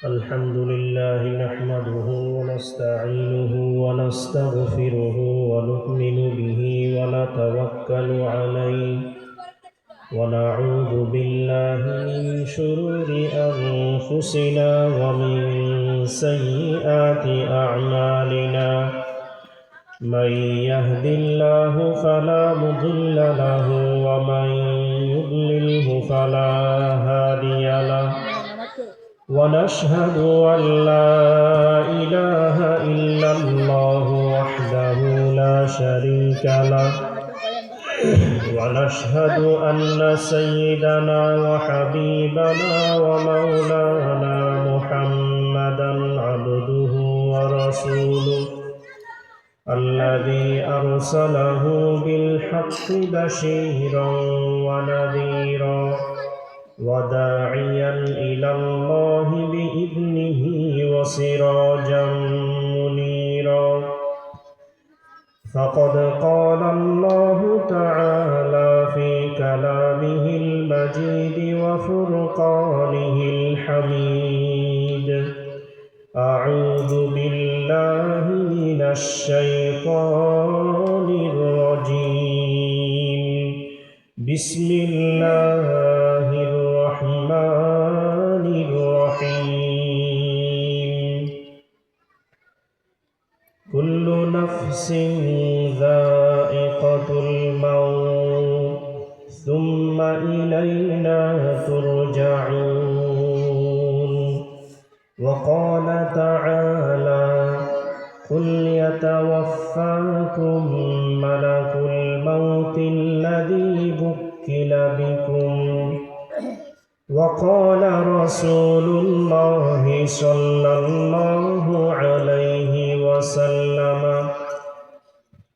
الحمد لله نحمده ونستعينه ونستغفره ونؤمن به ونتوكل عليه ونعوذ بالله من شرور أنفسنا ومن سيئات أعمالنا من يهد الله فلا مضل له ومن يضلله فلا هادي له ونشهد أن لا إله إلا الله وحده لا شريك له ونشهد أن سيدنا وحبيبنا ومولانا محمدا عبده ورسوله الذي أرسله بالحق بشيرا ونذيرا وداعيا إلى الله بإذنه وسراجا منيرا فقد قال الله تعالى في كلامه المجيد وفرقانه الحميد أعوذ بالله من الشيطان الرجيم بسم الله الرحمن الرحيم كل نفس ذائقة الموت ثم إلينا ترجعون وقال تعالى قل يتوفاكم ملك الموت الذي وكل بكم وقال رسول الله صلى الله عليه وسلم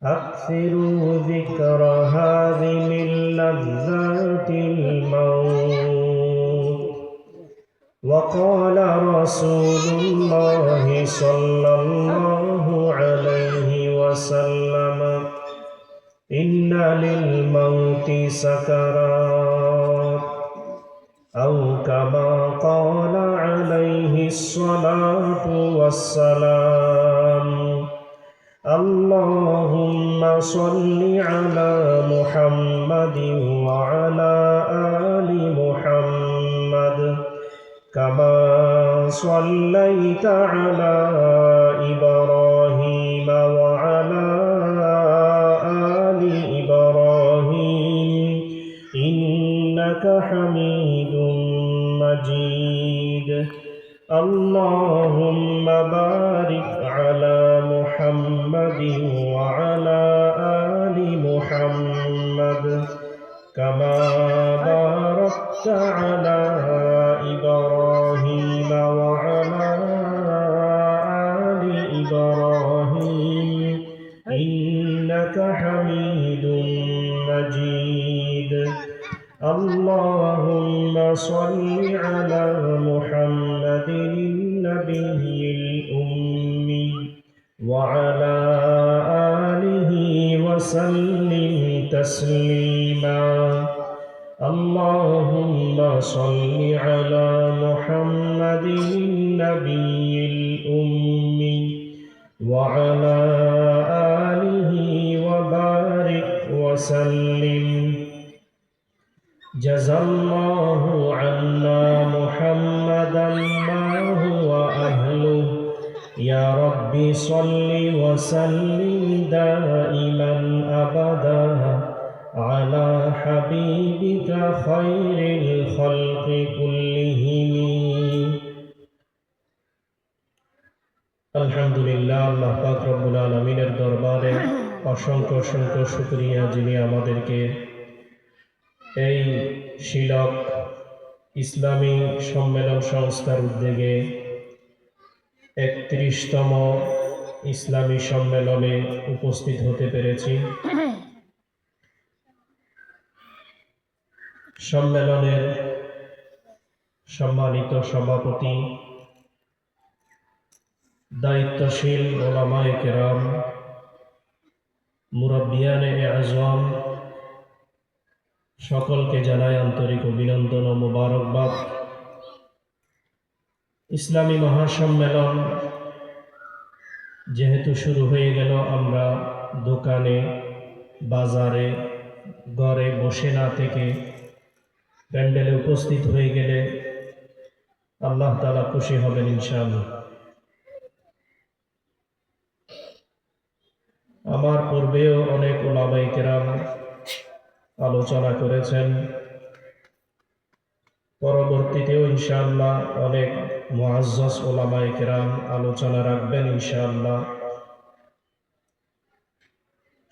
أكثروا ذكر هذه من لذات الموت وقال رسول الله صلى الله عليه وسلم إن للموت سكرات أو كما قال عليه الصلاة والسلام اللهم صل على محمد وعلى آل محمد كما صليت على إبراهيم وعلى آل إبراهيم إنك حميد مجيد اللهم بارك على محمد وعلى آل محمد كما باركت على إبراهيم وعلى آل إبراهيم إنك حميد مجيد اللهم صل على محمد النبي الأمي وعلى آله وسلم تسليما اللهم صل على محمد النبي الأمي وعلى آله وبارك وسلم جزى الله عنا محمدا ما هو أهله يا رب صل وسلم دائما أبدا على حبيبك خير الخلق كلهم আলহামদুলিল্লাহ আল্লাহ পাক রব্বুল আলামিনের দরবারে অসংখ্য অসংখ্য শুকরিয়া যিনি আমাদেরকে এই শিলক ইসলামী সম্মেলন সংস্থার উদ্যোগে ৩১তম ইসলামী সম্মেলনে উপস্থিত হতে পেরেছি। সম্মেলনের সম্মানিত সভাপতি, দায়িত্বশীল ওলামায়ে কেরাম, মুরব্বিয়ানে আজম, সকলকে জানাই আন্তরিক অভিনন্দন ও মোবারকবাদ। ইসলামী মহাসম্মেলন যেহেতু শুরু হয়ে গেল, আমরা দোকানে, বাজারে, ঘরে বসে না থেকে প্যান্ডেলে উপস্থিত হয়ে গেলে আল্লাহ তাআলা খুশি হবেন ইনশাআল্লাহ। আমার পূর্বেও অনেক উলামায়ে কেরাম আলোচনা করেছেন, পরবর্তীতেও ইনশাআল্লাহ অনেক মুআজ্জাজ উলামায়ে কেরাম আলোচনা রাখবেন ইনশাআল্লাহ।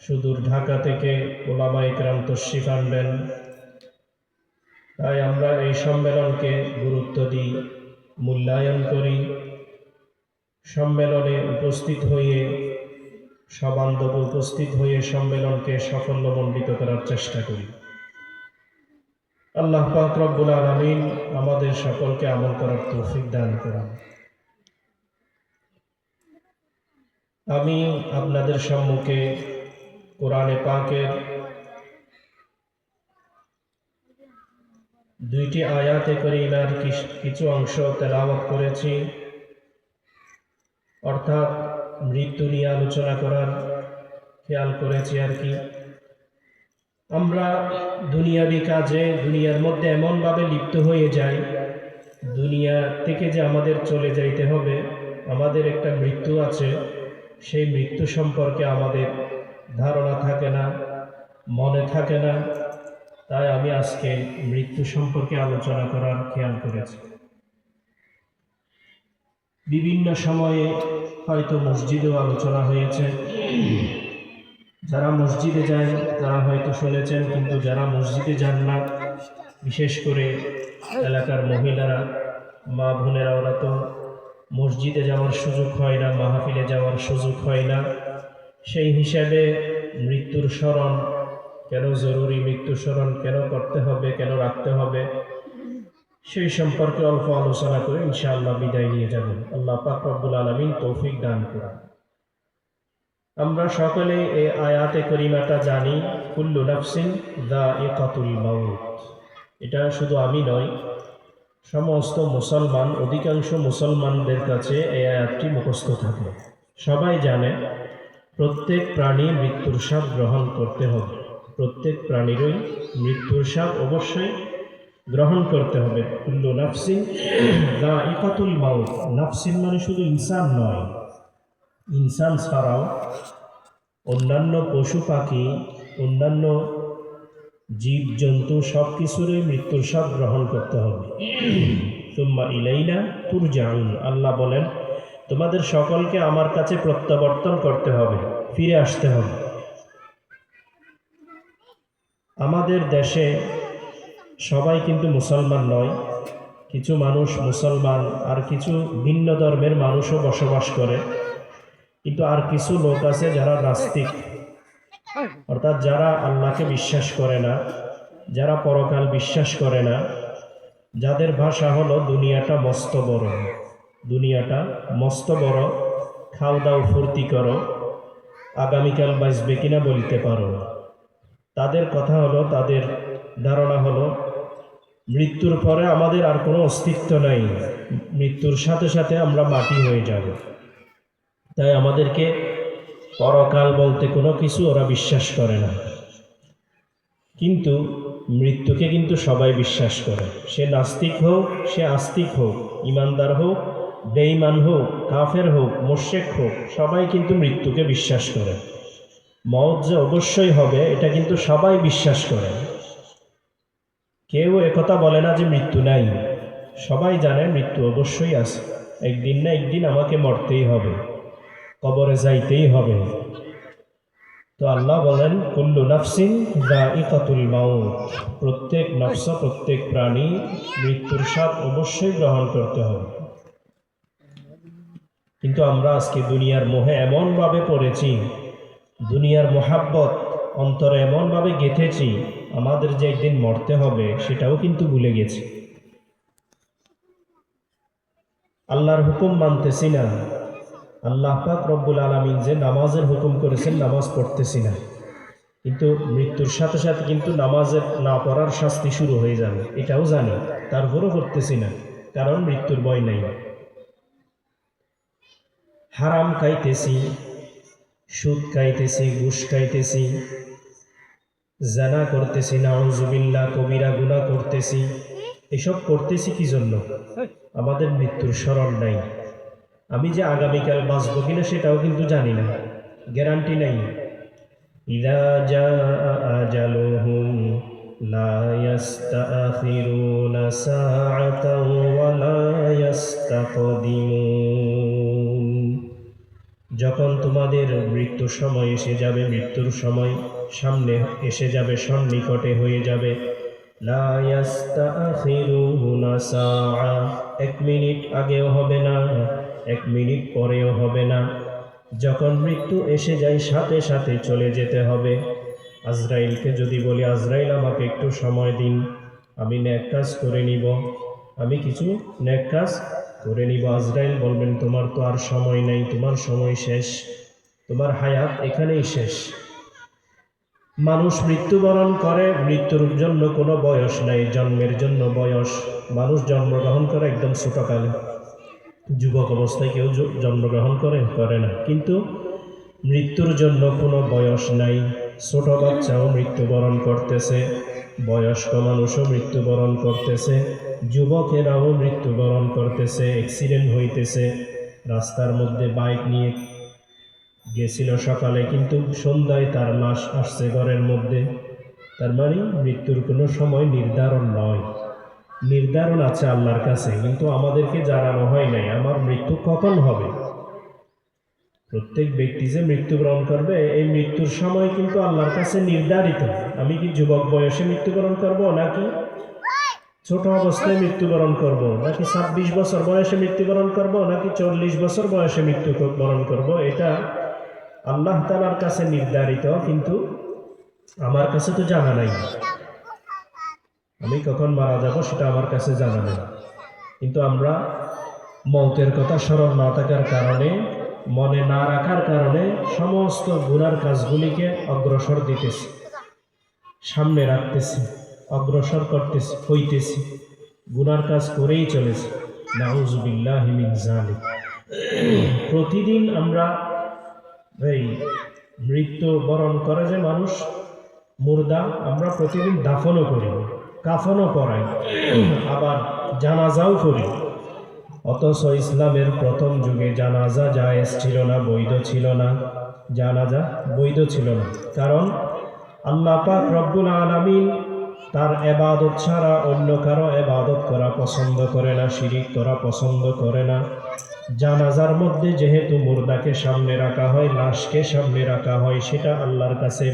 সুদূর ঢাকা থেকে উলামায়ে কেরাম তশরিফ আনবেন। তাই আমরা এই সম্মেলনকে গুরুত্ব দিই, মূল্যায়ন করি, সম্মেলনে উপস্থিত হয়ে সবান্ধব উপস্থিত হয়ে সম্মেলনকে সাফল্যমণ্ডিত করার চেষ্টা করি। আল্লাহ পাক রব্বুল আলামিন আমাদের সকলকে আমল করার তৌফিক দান করুন। আমি আপনাদের সম্মুখে কোরআনে পাকের দুইটি আয়াতে করিমার কিছু অংশ তেলাওয়াত করেছি, অর্থাৎ মৃত্যু নিয়ে আলোচনা করার খেয়াল করেছি আর কি। আমরা দুনিয়াবি কাজে দুনিয়ার মধ্যে এমনভাবে লিপ্ত হয়ে যাই, দুনিয়া থেকে যে আমাদের চলে যাইতে হবে, আমাদের একটা মৃত্যু আছে, সেই মৃত্যু সম্পর্কে আমাদের ধারণা থাকে না, মনে থাকে না। তাই আমি আজকে মৃত্যু সম্পর্কে আলোচনা করার খেয়াল করেছি। বিভিন্ন সময়ে হয়তো মসজিদেও আলোচনা হয়েছে, যারা মসজিদে যায় তারা হয়তো শুনেছেন, কিন্তু যারা মসজিদে যান না, বিশেষ করে এলাকার মহিলারা, মা বোনেরা, ওরা তো মসজিদে যাওয়ার সুযোগ হয় না, মাহফিলে যাওয়ার সুযোগ হয় না। সেই হিসাবে মৃত্যুর স্মরণ কেন জরুরি, মৃত্যু স্মরণ কেন করতে হবে, কেন রাখতে হবে, সেই সম্পর্কে অল্প আলোচনা করে ইনশাআল্লাহ বিদায় নিয়ে যাবেন। আল্লাহ পাক রব্বুল আলামিন তৌফিক দান করুন। আমরা সকলে এই আয়াতে করিমাটা জানি, কুল্লু নাফসিন যায়িকাতুল মাউত। এটা শুধু আমি নয়, সমস্ত মুসলমান, অধিকাংশ মুসলমানদের কাছে এই আয়াতটি মুখস্থ থাকে। সবাই জানে প্রত্যেক প্রাণী মৃত্যুর স্বাদ গ্রহণ করতে হবে, প্রত্যেক প্রাণীরই মৃত্যুর স্বাদ অবশ্যই গ্রহণ করতে হবে। কুল্লু নাফসিন যায়িকাতুল মাউত, নাফসিন মানে শুধু ইনসান নয়, ইনসান ছাড়াও অন্যান্য পশু পাখি, অন্যান্য জীব জন্তু সব কিছুরই মৃত্যুর স্বাদ গ্রহণ করতে হবে। সুম্মা ইলাইনা তুরজাউন, আল্লাহ বলেন তোমাদের সকলকে আমার কাছে প্রত্যাবর্তন করতে হবে, ফিরে আসতে হবে। আমাদের দেশে সবাই কিন্তু মুসলমান নয়, কিছু মানুষ মুসলমান আর কিছু ভিন্ন ধর্মের মানুষও বসবাস করে, কিন্তু আর কিছু লোক আছে যারা নাস্তিক, অর্থাৎ যারা আল্লাহকে বিশ্বাস করে না, যারা পরকাল বিশ্বাস করে না, যাদের ভাষা হলো দুনিয়াটা মস্ত বড়, দুনিয়াটা মস্ত বড়, খাও দাও ফুর্তি করো, আগামীকাল বাঁচবে কিনা বলতে পারো। তাদের কথা হলো, তাদের ধারণা হলো মৃত্যুর পরে আমাদের আর কোনো অস্তিত্ব নাই, মৃত্যুর সাথে সাথে আমরা মাটি হয়ে যাব। তাই আমাদেরকে পরকাল বলতে কোনো কিছু ওরা বিশ্বাস করে না। কিন্তু মৃত্যুকে কিন্তু সবাই বিশ্বাস করে, সে নাস্তিক হোক, সে আস্তিক হোক, ইমানদার হোক, বেঈমান হোক, কাফের হোক, মুশরিক হোক, সবাই কিন্তু মৃত্যুকে বিশ্বাস করে। মওত যে অবশ্যই হবে এটা কিন্তু সবাই বিশ্বাস করে। কেউ একথা বলে না যে মৃত্যু নাই, সবাই জানে মৃত্যু অবশ্যই আছে, একদিন না একদিন আমাকে মরতেই হবে, কবরে যাইতেই হবে। তো আল্লাহ বলেন কুল্লু নাফসিন যায়িকাতুল মাউত, প্রত্যেক নফস, প্রত্যেক প্রাণী মৃত্যুর স্বাদ অবশ্যই গ্রহণ করতে হবে। কিন্তু আমরা আজকে দুনিয়ার মোহে এমনভাবে পড়েছি, দুনিয়ার মোহাব্বত অন্তরে এমনভাবে গেঁথেছি, আমাদের যে একদিন মরতে হবে সেটাও কিন্তু ভুলে গেছি। আল্লাহর হুকুম মানতেছি না, আল্লাহ পাক রব্বুল আলামিন যে নামাজের হুকুম করেছেন নামাজ পড়তেছি না, কিন্তু মৃত্যুর সাথে সাথে কিন্তু নামাজের না পড়ার শাস্তি শুরু হয়ে যাবে, এটাও জানি, তারপরও করতেছি না, কারণ মৃত্যুর ভয় নেই। হারাম খাইতেছি, সুদ খাইতেছি, ঘুষ খাইতেছি, জানা করতেছি, নাউজুবিল্লাহ কবিরা গুনাহ করতেছি। এসব করতেছি কি জন্য? আমাদের মৃত্যুর স্মরণ নাই। আমি যে আগামীকাল বাঁচবো কিনা সেটাও কিন্তু জানি না, গ্যারান্টি নাই। ইযা জাআ আজালুহুম লা ইস্তাখিরুনা সাআতাও ওয়া লা ইস্তাকদিমুন। যখন তোমাদের মৃত্যুর সময় এসে যাবে, মৃত্যুর সময় সামনে এসে যাবে, সন্নিকটে হয়ে যাবে, লা ইস্তাখিরুনা সাআ, 1 মিনিট আগেও হবে না, 1 মিনিট পরেও হবে না। যখন মৃত্যু এসে যায় সাথে সাথে চলে যেতে হবে। আজরাইলকে যদি বলি, আজরাইল আমাকে একটু সময় দিন, আমি নেক কাজ করে নিব, আমি কিছু নেক কাজ করে নিব, আজরাইল বলবেন তোমার তো আর সময় নেই, তোমার সময় শেষ, তোমার হায়াত এখানেই শেষ। মানুষ মৃত্যুবরণ করে, মৃত্যুর জন্য কোনো বয়স নাই, জন্মের জন্য বয়স। মানুষ জন্মগ্রহণ করে একদম ছোটকালে, যুবক অবস্থায় কেউ জন্মগ্রহণ করে না, কিন্তু মৃত্যুর জন্য কোনো বয়স নাই। ছোট বাচ্চাও মৃত্যুবরণ করতেছে, বয়স্ক মানুষও মৃত্যুবরণ করতেছে, যুবকেরাও মৃত্যুবরণ করতেছে, অ্যাক্সিডেন্ট হইতেছে। রাস্তার মধ্যে বাইক নিয়ে গেছিল সকালে, কিন্তু সন্ধ্যায় তার লাশ আসছে ঘরের মধ্যে। তার মানে মৃত্যুর কোনো সময় নির্ধারণ নয়, নির্ধারণ আছে আল্লাহর কাছে, কিন্তু আমাদেরকে জানানো হয় নাই আমার মৃত্যু কখন হবে। প্রত্যেক ব্যক্তি যে মৃত্যুবরণ করবে, এই মৃত্যুর সময় কিন্তু আল্লাহর কাছে নির্ধারিত। আমি কি যুবক বয়সে মৃত্যুবরণ করব, নাকি ছোট অবস্থায় মৃত্যুবরণ করব, নাকি 26 বছর বয়সে মৃত্যুবরণ করব, নাকি 40 বছর বয়সে মৃত্যুবরণ করব, এটা আল্লাহ তাআলার কাছে নির্ধারিত, কিন্তু আমার কাছে তো জানা নাই। আমি কখন মারা যাব সেটা আমার কাছে জানা নেই। কিন্তু আমরা মৌতের কথা স্মরণ না থাকার কারণে, মনে না রাখার কারণে সমস্ত গুনার কাজগুলিকে অগ্রসর দিতেছি, সামনে রাখতেছি, অগ্রসর হইতেছি, গুনার কাজ করেই চলেছি। নাউজুবিল্লাহি মিন যালিক। প্রতিদিন আমরা এই মৃত্যু বরণ করে যে মানুষ মুর্দা, আমরা প্রতিদিন দাফনও করি, কাফনও পরাই, আবার জানাজাও করি। অথচ ইসলামের প্রথম যুগে জানাজা জায়েজ ছিল না, বৈধ ছিল না, জানাজা বৈধ ছিল না। কারণ আল্লাহ পাক রব্বুল আলামিন তার ইবাদত ছাড়া অন্য কারো ইবাদত করা পছন্দ করে না, শিরিক করা পছন্দ করে না। জানাজার মধ্যে যেহেতু মুর্দাকে সামনে রাখা হয়, লাশকে সামনে রাখা হয়, সেটা আল্লাহর কাছে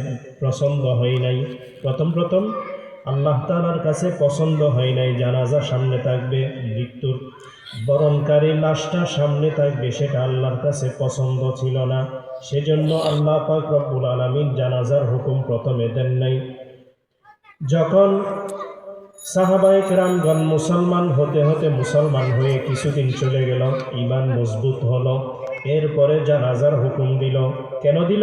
পছন্দ হয় নাই। প্রথম আল্লাহ তাআলার কাছে পছন্দ হয় নাই জানাজা সামনে থাকবে, মৃত্যুর বরণকারী লাশটা সামনে থাকবে, সেটা আল্লাহর কাছে পছন্দ ছিল না। সেজন্য আল্লাহ পাক রব্বুল আলামিন জানাজার হুকুম প্রথমে দেন নাই। যখন সাহাবায়ে কেরামগণ মুসলমান হতে হতে মুসলমান হয়ে কিছুদিন চলে গেল, ঈমান মজবুত হলো, এরপরে জানাজার হুকুম দিল। কেন দিল?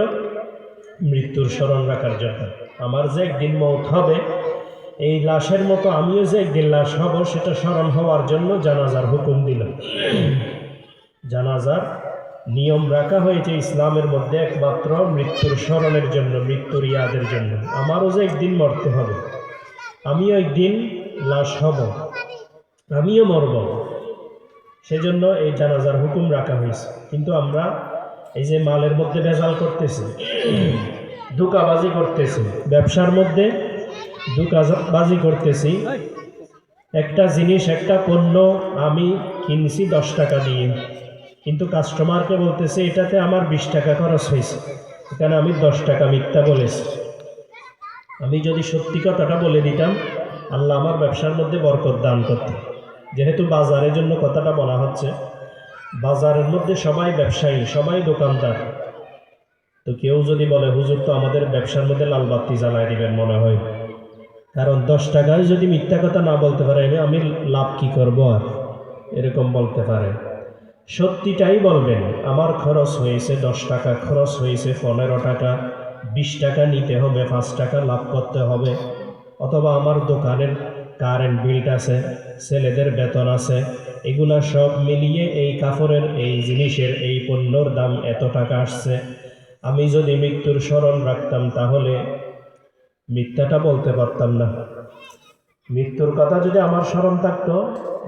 মৃত্যুর স্মরণ রাখার জন্য। আমার যে একদিন মওত হবে, এই লাশের মতো আমিও যে একদিন লাশ হব, সেটা স্মরণ হওয়ার জন্য জানাজার হুকুম দিল। জানাজার নিয়ম রাখা হয়েছে ইসলামের মধ্যে একমাত্র মৃত্যুর স্মরণের জন্য, মৃত্যুর ইয়াদের জন্য। আমারও যে একদিন মরতে হবে, আমিও একদিন লাশ হব, আমিও মরব, সেজন্য এই জানাজার হুকুম রাখা হয়েছে। কিন্তু আমরা এই যে মালের মধ্যে ভেজাল করতেছি, ধোঁকাবাজি করতেছি, ব্যবসার মধ্যে ধোঁকাবাজি করতেছি। একটা জিনিস, একটা পণ্য আমি কিনছি 10 টাকা দিয়ে, কিন্তু কাস্টমারকে বলতেছে এটাতে আমার 20 টাকা খরচ হয়েছে, এখানে আমি 10 টাকা মিথ্যা বলেছি। আমি যদি সত্যি কথাটা বলে দিতাম, আল্লাহ আমার ব্যবসার মধ্যে বরকত দান করতেন। যেহেতু বাজারের জন্য কথাটা বলা হচ্ছে, বাজারের মধ্যে সবাই ব্যবসায়ী, সবাই দোকানদার, তো কেউ যদি বলে হুজুর তো আমাদের ব্যবসার মধ্যে লাল বাতি জ্বালায় দিবেন মনে হয়, কারণ 10 টাকায় যদি মিথ্যা কথা না বলতে পারে আমি লাভ কি করব, আর এরকম বলতে পারে। সত্যিটাই বলবেন, আমার খরচ হয়েছে 10 টাকা, খরচ হয়েছে 15 টাকা, 20 টাকা নিতে হবে, 5 টাকা লাভ করতে হবে। অথবা আমার দোকানের কারেন্ট বিল আছে, ছেলেদের বেতন আছে, এগুলা সব মিলিয়ে এই কাপড়ের, এই জিনিসের, এই পণ্যর দাম এত টাকা আসছে। আমি যদি মৃত্যুর স্মরণ রাখতাম তাহলে মিথ্যাটা বলতে পারতাম না। মৃত্যুর কথা যদি আমার স্মরণ থাকতো,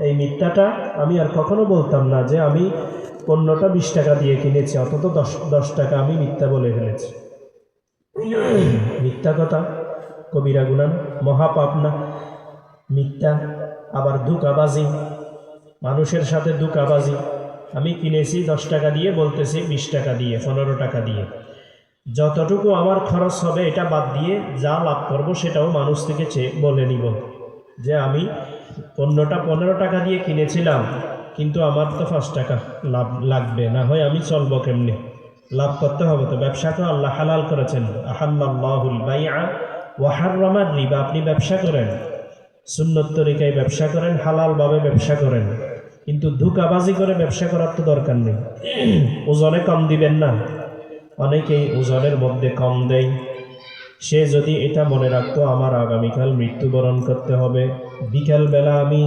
এই মিথ্যাটা আমি আর কখনো বলতাম না যে আমি পণ্যটা 20 টাকা দিয়ে কিনেছি, অন্তত 10 টাকা আমি মিথ্যা বলে ফেলেছি। মিথ্যা কথা কবিরা গুনাহ, মহাপাপ না মিথ্যা? আবার ধোঁকাবাজি, মানুষের সাথে ধোঁকাবাজি। আমি কিনেছি 10 টাকা দিয়ে, বলতেছি 20 টাকা দিয়ে, 15 টাকা দিয়ে। যতটুকু আমার খরচ হবে এটা বাদ দিয়ে যা লাভ করব সেটাও মানুষ থেকে চেয়ে বলে নিব যে আমি পণ্যটা 15 টাকা দিয়ে কিনেছিলাম, কিন্তু আমার তো 5 টাকা লাভ লাগবে, না হয় আমি চলবো কেমনি? লাভ করতে হবে তো। ব্যবসা তো আল্লাহ হালাল করেছেন, আহাল্লাল্লাহুল বাইআ ওয়া হাররামার রিবা। আপনি ব্যবসা করেন, সুন্নত তরিকায় ব্যবসা করেন, হালালভাবে ব্যবসা করেন, কিন্তু ধোঁকাবাজি করে ব্যবসা করার তো দরকার নেই। ওজনে কম দিবেন না, অনেকেই ওজনের মধ্যে কম দেয়। সে যদি এটা মনে রাখতো আমার আগামীকাল মৃত্যুবরণ করতে হবে, বিকালবেলা আমি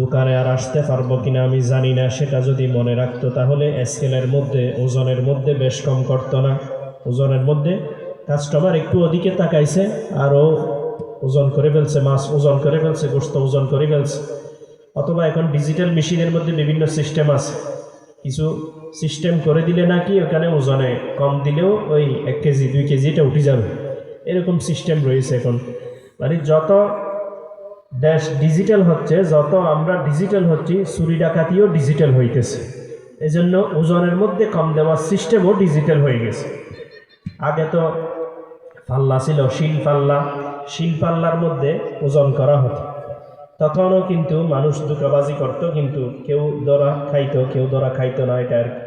দোকানে আর আসতে পারবো কিনা আমি জানি না, সেটা যদি মনে রাখতো তাহলে স্কেলের মধ্যে, ওজনের মধ্যে বেশ কম করতো না। ওজনের মধ্যে কাস্টমার একটু ওদিকে তাকাইছে আরও ওজন করে ফেলছে, মাছ ওজন করে ফেলছে, গোস্ত ওজন করে ফেলছে। অথবা এখন ডিজিটাল মেশিনের মধ্যে বিভিন্ন সিস্টেম আছে, কিছু সিস্টেম করে দিলে নাকি ওখানে ওজনে কম দিলেও ওই 1 কেজি 2 কেজি এটা উঠে যাবে, এরকম সিস্টেম রয়েছে এখন। মানে যত দেশ ডিজিটাল হচ্ছে, যত আমরা ডিজিটাল হচ্ছি, চুরি ডাকাতিও ডিজিটাল হইতেছে। এজন্য ওজনের মধ্যে কম দেওয়ার সিস্টেমও ডিজিটাল হয়ে গেছে। আগে তো পাল্লা ছিল, শিল পাল্লা, শিল পাল্লার মধ্যে ওজন করা হতো, তখনও কিন্তু মানুষ ধোঁকাবাজি করতো, কিন্তু কেউ ধরা খাইতো, কেউ ধরা খাইতো না, এটা আর কি।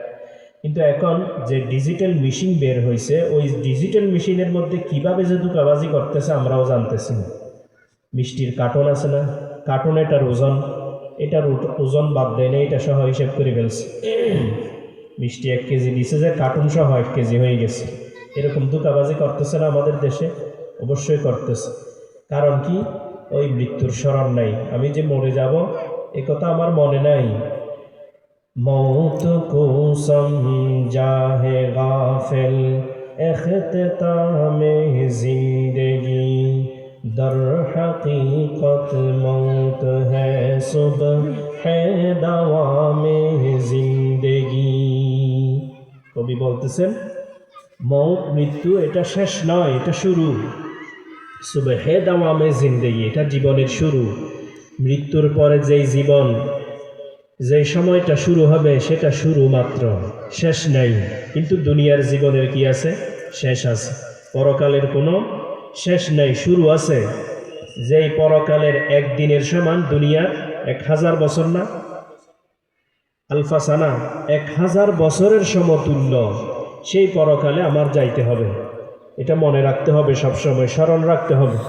কিন্তু এখন যে ডিজিটাল মেশিন বের হয়েছে, ওই ডিজিটাল মেশিনের মধ্যে কিভাবে যে ধোঁকাবাজি করতেছে আমরাও জানতেছি না। মিষ্টির কার্টন আছে না, কার্টন, এটার ওজন বাদ দেয় না, এটা সহ হিসেব করে ফেলছে। মিষ্টি 1 কেজি দিছে, যে কার্টুন সহ 1 কেজি হয়ে গেছে। এরকম ধোঁকাবাজি করতেছে না আমাদের দেশে? অবশ্যই করতেছে। কারণ কি? ওই মৃত্যুর স্মরণ নাই। আমি যে মরে যাব এ কথা আমার মনে নাই। মৌত কো সমঝা হে গাফিল ইখতিতামে জিন্দেগি, দর হकीकत मौत है सुबह है दवामे जिंदगी। কবি বলতেছেন মৌত, মৃত্যু এটা শেষ নয়, এটা শুরু। সুবহ হে দাওয়ামে জিন্দেগি, এটা জীবনের শুরু। মৃত্যুর পরে যেই জীবন, যেই সময়টা শুরু হবে সেটা শুরু মাত্র, শেষ নাই। কিন্তু দুনিয়ার জীবনের কি আছে? শেষ আছে। পরকালের কোনো শেষ নাই, শুরু আছে। যেই পরকালের একদিনের সমান দুনিয়ার 1000 বছর না, আলফাসানা, 1000 বছরের সমতুল্য। সেই পরকালে আমার যাইতে হবে, এটা মনে রাখতে হবে, সবসময় স্মরণ রাখতে হবে।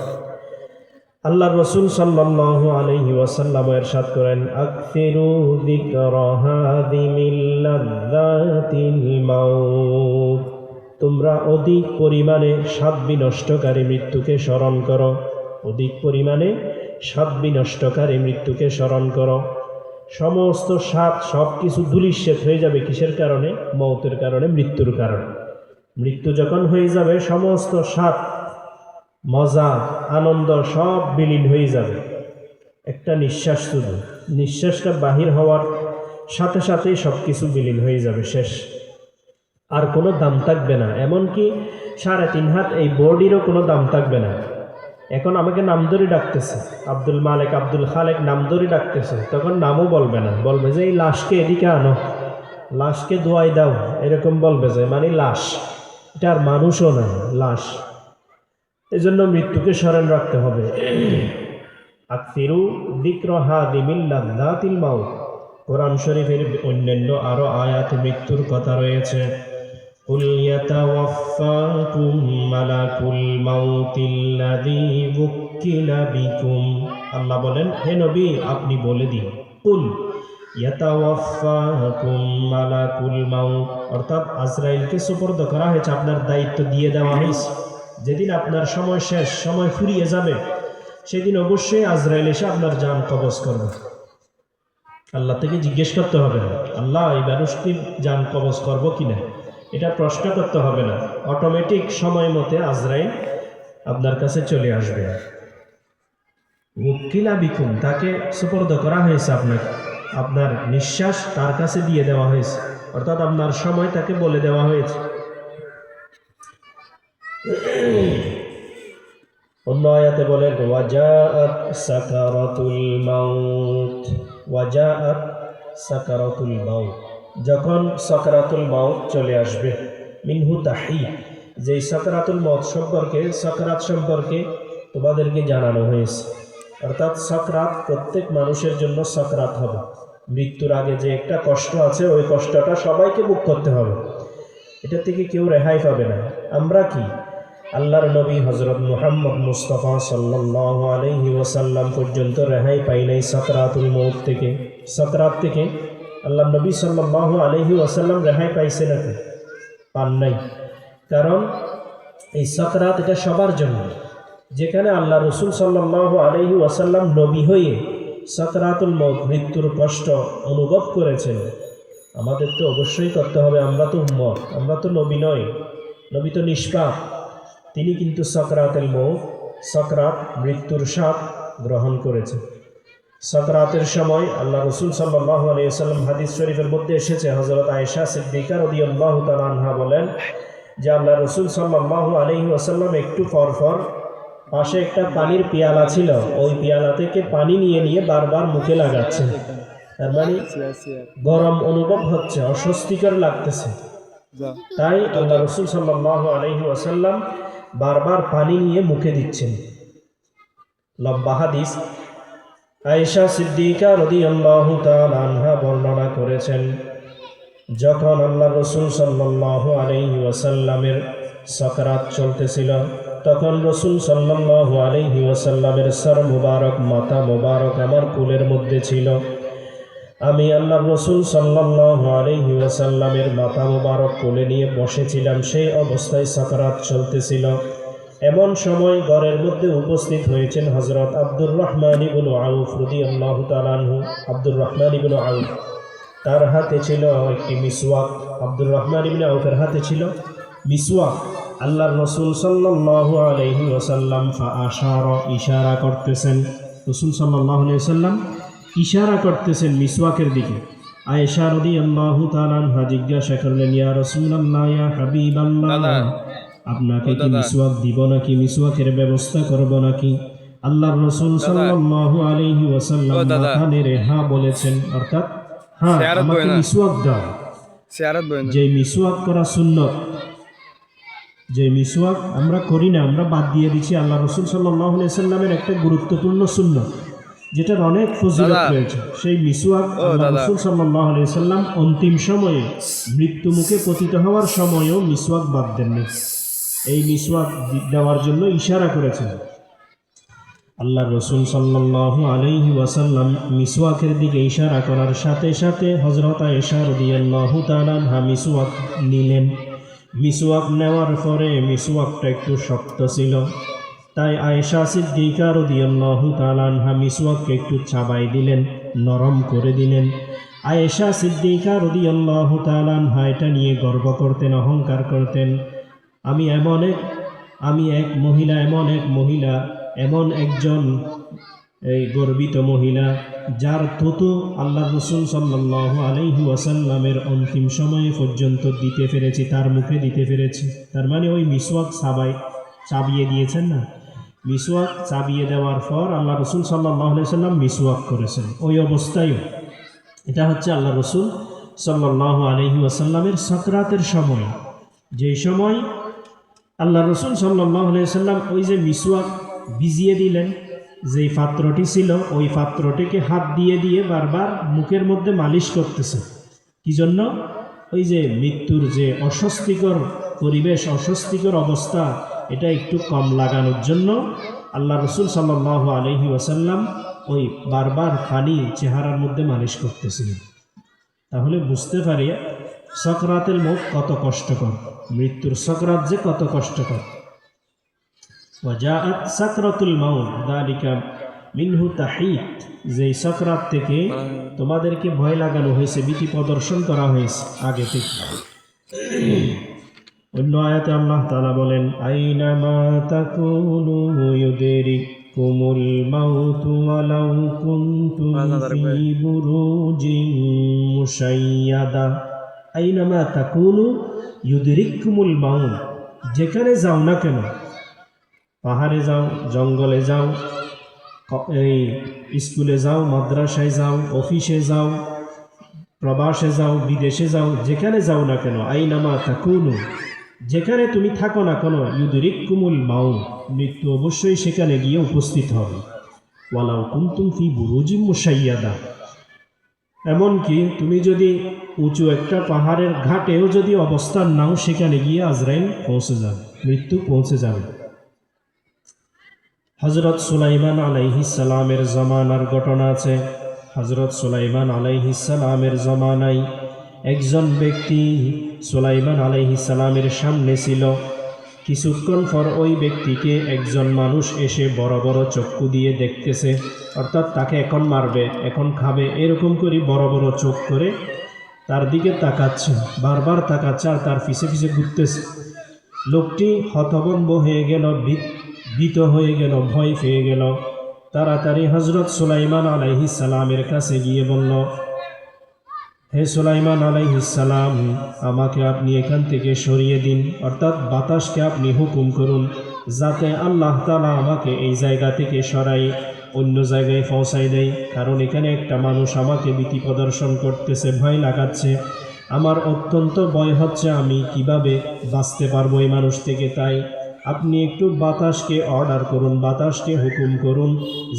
আল্লাহ রসুল সাল্লাল্লাহু আলাইহি ওয়াসাল্লাম ইরশাদ করেন, আকসিরু যিকরা হাদিমিল লাযযাতিল মাউত। তোমরা অধিক পরিমাণে স্বাদ বিনষ্টকারী মৃত্যুকে স্মরণ করো, অধিক পরিমাণে স্বাদ বিনষ্টকারী মৃত্যুকে স্মরণ করো। সমস্ত স্বাদ সব কিছু ধূলিসাৎ হয়ে যাবে, কিসের কারণে? মৌতের কারণে, মৃত্যুর কারণে। মৃত্যু যখন হয়ে যাবে সমস্ত স্বাদ, মজা, আনন্দ সব বিলীন হয়ে যাবে। একটা নিঃশ্বাস, শুধু নিঃশ্বাসটা বাহির হওয়ার সাথে সাথেই সব কিছু বিলীন হয়ে যাবে, শেষ। আর কোনো দাম থাকবে না। এমনকি 3.5 হাত এই বডিরও কোনো দাম থাকবে না। এখন আমাকে নাম ধরে ডাকতেছে, আব্দুল মালিক, আব্দুল খালেক নাম ধরে ডাকতেছে, তখন নামও বলবে না, বলবে যে এই লাশকে এদিকে আনো, লাশকে দোয়াই দাও, এরকম বলবে যে, মানে লাশ, এটা আর মানুষও না, লাশ। এজন্য মৃত্যুকে স্মরণ রাখতে হবে। আকসিরু যিকরা হাদিমিল লাযযাতিল মাউত। কোরআন শরীফের অন্যান্য আরো আয়াতে মৃত্যুর কথা রয়েছে। কুল ইয়াতাওয়াফাকুম মালাকুল মাউতিল্লাযী ওয়াক্কিলা বিকুম। আল্লাহ বলেন, হে নবী আপনি বলে দিন, কুল ইয়াতাওয়াফাকুম মালাকুল মাউত, অর্থাৎ আজরাইলকে সুপর্দ করা হয়েছে, আপনার দায়িত্ব দিয়ে দেওয়া হয়েছে। যেদিন আপনার সময় শেষ, সময় ফুরিয়ে যাবে, সেদিন অবশ্যই আজরাইল এসে আপনার জান কবজ করবে। আল্লাহ থেকে জিজ্ঞেস করতে হবে না, আল্লাহ এই মানুষটির জান কবজ করবো কিনা, এটা প্রশ্ন করতে হবে না। অটোমেটিক সময় মতে আজরাইল আপনার কাছে চলে আসবে। উকিলা বিকুম, তাকে সুপর্দ করা হয়েছে আপনাকে, আপনার নিঃশ্বাস তার কাছে দিয়ে দেওয়া হয়েছে, অর্থাৎ আপনার সময় তাকে বলে দেওয়া হয়েছে। অন্য আয়াতে বলেন ওয়াজাআত সাকারাতুল মাউত, ওয়াজাআত সাকারাতুল মাউত, যখন সাকারাতুল মাউত চলে আসবে। মিনহু তাহি, যেই সাকারাতুল মাউত সম্পর্কে, সাকারাত সম্পর্কে তোমাদেরকে জানানো হয়েছে। অর্থাৎ সাকরাত প্রত্যেক মানুষের জন্য সাকরাত হবে। মৃত্যুর আগে যে একটা কষ্ট আছে, ওই কষ্টটা সবাইকে ভোগ করতে হবে, এটা থেকে কেউ রেহাই পাবে না। আমরা কি আল্লাহর নবী হযরত মুহাম্মদ মুস্তাফা সাল্লাল্লাহু আলাইহি ওয়াসাল্লাম পর্যন্ত রেহাই পাই নাই সাকরাতুল মউত থেকে? সাকরাত থেকে আল্লাহর নবী সাল্লাল্লাহু আলাইহি ওয়াসাল্লাম রেহাই পাইছে নাকি? পান নাই। কারণ এই সাকরাত এটা সবার জন্য। যেখানে আল্লাহ রসুল সাল্লাল্লাহু আলাইহি ওয়াসাল্লাম নবী হয়ে সাকরাতুল মউত, মৃত্যুর কষ্ট অনুভব করেছেন, আমাদের তো অবশ্যই করতে হবে। আমরা তো উম্মত, আমরা তো নবী নই, নবী তো নিষ্পাপ। তিনি কিন্তু সাকরাতুল মউত, সাকরাত মৃত্যুর স্বাদ গ্রহণ করেছেন। সাকরাতের সময় আল্লাহ রসুল সাল্লাল্লাহু আলাইহি ওয়াসাল্লাম, হাদিস শরীফের মধ্যে এসেছে, হযরত আয়েশা সিদ্দিকা রাদিয়াল্লাহু তাআলা আনহা বলেন যে আল্লাহ রসুল সাল্লাল্লাহু আলাইহি ওয়াসাল্লাম একটু পরপর পাশে একটা পানির পেয়ালা ছিল, ওই পেয়ালা থেকে পানি নিয়ে নিয়ে বারবার মুখে লাগাচ্ছেন। তার মানে গরম অনুভব হচ্ছে, অস্বস্তিকর লাগতেছে। তাই আল্লাহ রসুল সাল্লাল্লাহু আলাইহি ওয়াসাল্লাম বারবার পানি নিয়ে মুখে দিচ্ছেন। লম্বা হাদিস। আয়েশা সিদ্দিকা রাদিয়াল্লাহু তাআলা আনহা বর্ণনা করেছেন, যখন আল্লাহ রসুল সাল্লাল্লাহু আলাইহি ওয়াসাল্লামের সাকরাত চলতেছিল, তখন রসুল সাল্লাল্লাহু আলাইহি ওয়াসাল্লামের সর মুবারক, মাথা মুবারক আমার কোলের মধ্যে ছিল। আমি আল্লাহ রসুল সাল্লাল্লাহু আলাইহি ওয়াসাল্লামের মাথা মুবারক কোলে নিয়ে বসেছিলাম। সেই অবস্থায় সাকরাত চলতেছিল। এমন সময় ঘরের মধ্যে উপস্থিত হয়েছেন হযরত আব্দুর রহমান ইবনে আউফ রাদিয়াল্লাহু তাআলা আনহু। আব্দুর রহমান ইবনে আউফ, তার হাতে ছিল একটি মিসওয়াক। আব্দুর রহমান ইবনে আউফের হাতে ছিল মিসওয়াক। আল্লাহর রসুল সাল্লাল্লাহু আলাইহি ওয়াসাল্লাম ফাআশারা, ইশারা করতেছেন। রসুল সাল্লাল্লাহু আলাইহি ওয়াসাল্লাম ইশারা করতেছেন মিসওয়াকের দিকে। আয়েশা রাদিয়াল্লাহু তাআলা আনহা জিজ্ঞাসা করলেন, ইয়া রাসূলুল্লাহ, ইয়া হাবিবাল্লাহ, আপনাকে কি মিসওয়াক দিব নাকি, মিসওয়াকের ব্যবস্থা করব নাকি? আল্লাহর রসুল সাল্লাল্লাহু আলাইহি ওয়াসাল্লাম মাথা নেড়ে হ্যাঁ বলেছেন, অর্থাৎ হ্যাঁ, আমাকে মিসওয়াক দাও। যে মিসওয়াক করা সুন্নত, যে মিসওয়াক আমরা করি না, আমরা বাদ দিয়ে দিচ্ছি। আল্লাহ রসুল সাল্লাল্লাহু আলাইহি ওয়াসাল্লামের একটা গুরুত্বপূর্ণ সুন্নত, যেটার অনেক ফজিলত রয়েছে। সেই মিসওয়াক আল্লাহ রসুল সাল্লাল্লাহু আলাইহি ওয়াসাল্লাম অন্তিম সময়ে, মৃত্যু মুখে পতিত হওয়ার সময়ও মিসওয়াক বাদ দেননি। এই মিসওয়াক দেওয়ার জন্য ইশারা করেছেন। আল্লাহ রসুল সাল্লাল্লাহু আলাইহি ওয়াসাল্লাম মিসওয়াকের দিকে ইশারা করার সাথে সাথে হযরত আয়েশা রাদিয়াল্লাহু তাআলা আনহা মিসওয়াক নিলেন। মিসওয়াক নেওয়ার পরে মিসওয়াকটা একটু শক্ত ছিল, তাই আয়েশা সিদ্দিকা রাদিয়াল্লাহু তাআলা আনহা মিসওয়াককে একটু চাবাই দিলেন, নরম করে দিলেন। আয়েশা সিদ্দিকা রাদিয়াল্লাহু তাআলা আনহা এটা নিয়ে গর্ব করতেন, অহংকার করতেন। আমি এক মহিলা, এমন একজন এই গর্বিত মহিলা, যার থুতু আল্লাহ রসুল সাল্লাল্লাহু আলাইহি ওয়াসাল্লামের অন্তিম সময়ে পর্যন্ত দিতে পেরেছি, তার মুখে দিতে পেরেছি। তার মানে ওই মিসওয়াক চাবিয়ে দিয়েছেন না, মিসওয়াক চাবিয়ে দেওয়ার পর আল্লাহ রসুল সাল্লাল্লাহু আলাইহি ওয়াসাল্লাম মিসওয়াক করেছেন। ওই অবস্থায়ও এটা হচ্ছে আল্লাহ রসুল সাল্লাল্লাহু আলাইহি ওয়াসাল্লামের সাকরাতের সময়, যেই সময় আল্লাহ রসুল সাল্লাল্লাহু আলাইহি ওয়াসাল্লাম ওই যে মিসওয়াক ভিজিয়ে দিলেন, যেই পাত্রটি ছিল ওই পাত্রটিকে হাত দিয়ে দিয়ে বারবার মুখের মধ্যে মালিশ করতেছে। কি জন্য? ওই যে মৃত্যুর যে অস্বস্তিকর পরিবেশ, অস্বস্তিকর অবস্থা, এটা একটু কম লাগানোর জন্য আল্লাহ রসুল সাল্লাল্লাহু আলাইহি ওয়াসাল্লাম ওই বারবার পানি চেহারার মধ্যে মালিশ করতেছিলেন। তাহলে বুঝতে পারি সাকরাতুল মউত কত কষ্টকর, মৃত্যুর সাকরাত যে কত কষ্টকর। ওয়াজাআত সাকরাতুল মাউত, যালিকা মিনহু তাহিত, যে সাকরাত থেকে তোমাদেরকে ভয় লাগানো হয়েছে, ভীতি প্রদর্শন করা হয়েছে আগে থেকে। অন্য আয়াতে আল্লাহ তাআলা বলেন, আইনামা তাকুনু ইউদরিকুমুল মাউতু ওয়ালাউ কুনতুম ফি বুরুজিন মুশাইয়াদা। আইনামা তাকুনু ইউদরিকুমুল মাউত, যেখানে যাও না কেন, পাহাড়ে যাও, জঙ্গলে যাও, এই স্কুলে যাও, মাদ্রাসায় যাও, অফিসে যাও, প্রবাসে যাও, বিদেশে যাও, যেখানে যাও না কেন, আইনামা তাকুনু, যেখানে তুমি থাকো না কেন, ইউদরিকুমুল মাউত, মৃত্যু অবশ্যই সেখানে গিয়ে উপস্থিত হবে। ওয়ালাউ কুনতুম ফি বুরুজিম মুশাইয়াদা, এমনকি তুমি যদি উঁচু একটা পাহাড়ের ঘাটেও যদি অবস্থান নাও, সেখানে গিয়ে আজরাইল পৌঁছে যাবে, মৃত্যু পৌঁছে যাবে। হযরত সুলাইমান আলাইহিস সালামের জমানার ঘটনা আছে। হযরত সুলাইমান আলাইহিস সালামের জমানায় একজন ব্যক্তি সুলাইমান আলাইহিস সালামের সামনে ছিল। কিছুক্ষণ পর ওই ব্যক্তিকে একজন মানুষ এসে বড় বড় চক্ষু দিয়ে দেখতেছে, অর্থাৎ তাকে এখন মারবে, এখন খাবে, এরকম করে বড় বড় চোখ করে তার দিকে তাকাচ্ছে, বারবার তাকাচ্ছে আর তার পিছে পিছে ঘুরতেছে। লোকটি হতভম্ব হয়ে গেল, ভীত হয়ে গেল, ভয় পেয়ে গেল। তাড়াতাড়ি হযরত সুলাইমান আলাইহিস সালামের কাছে গিয়ে বলল, হে সুলাইমান আলাইহিস সালাম, আমাকে আপনি এখান থেকে সরিয়ে দিন, অর্থাৎ বাতাসকে আপনি হুকুম করুন যাতে আল্লাহ তাআলা আমাকে এই জায়গা থেকে সরাই অন্য জায়গায় পৌঁছাই দেয়, কারণ এখানে একটা মানুষ আমাকে ভীতি প্রদর্শন করতেছে, ভয় লাগাচ্ছে, আমার অত্যন্ত ভয় হচ্ছে, আমি কিভাবে বাঁচতে পারবো এই মানুষ থেকে। তাই আপনি একটু বাতাসকে অর্ডার করুন, বাতাসকে হুকুম করুন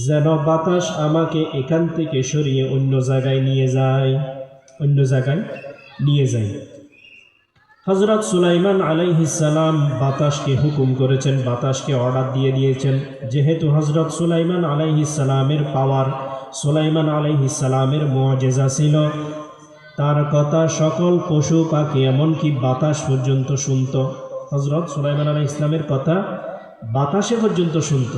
যেন বাতাস আমাকে এখান থেকে সরিয়ে অন্য জায়গায় নিয়ে যায়, অন্য জায়গায় নিয়ে যায়। হযরত সুলাইমান আলাইহিস সালাম বাতাসকে হুকুম করেছেন, বাতাসকে অর্ডার দিয়ে দিয়েছেন। যেহেতু হযরত সুলাইমান আলাইহিস সালামের পাওয়ার, সুলাইমান আলাইহিস সালামের মুআজিজা ছিল, তার কথা সকল পশু পাখি এমনকি বাতাস পর্যন্ত শুনত। হযরত সুলাইমান আলাইহিস সালামের কথা বাতাসে পর্যন্ত শুনত।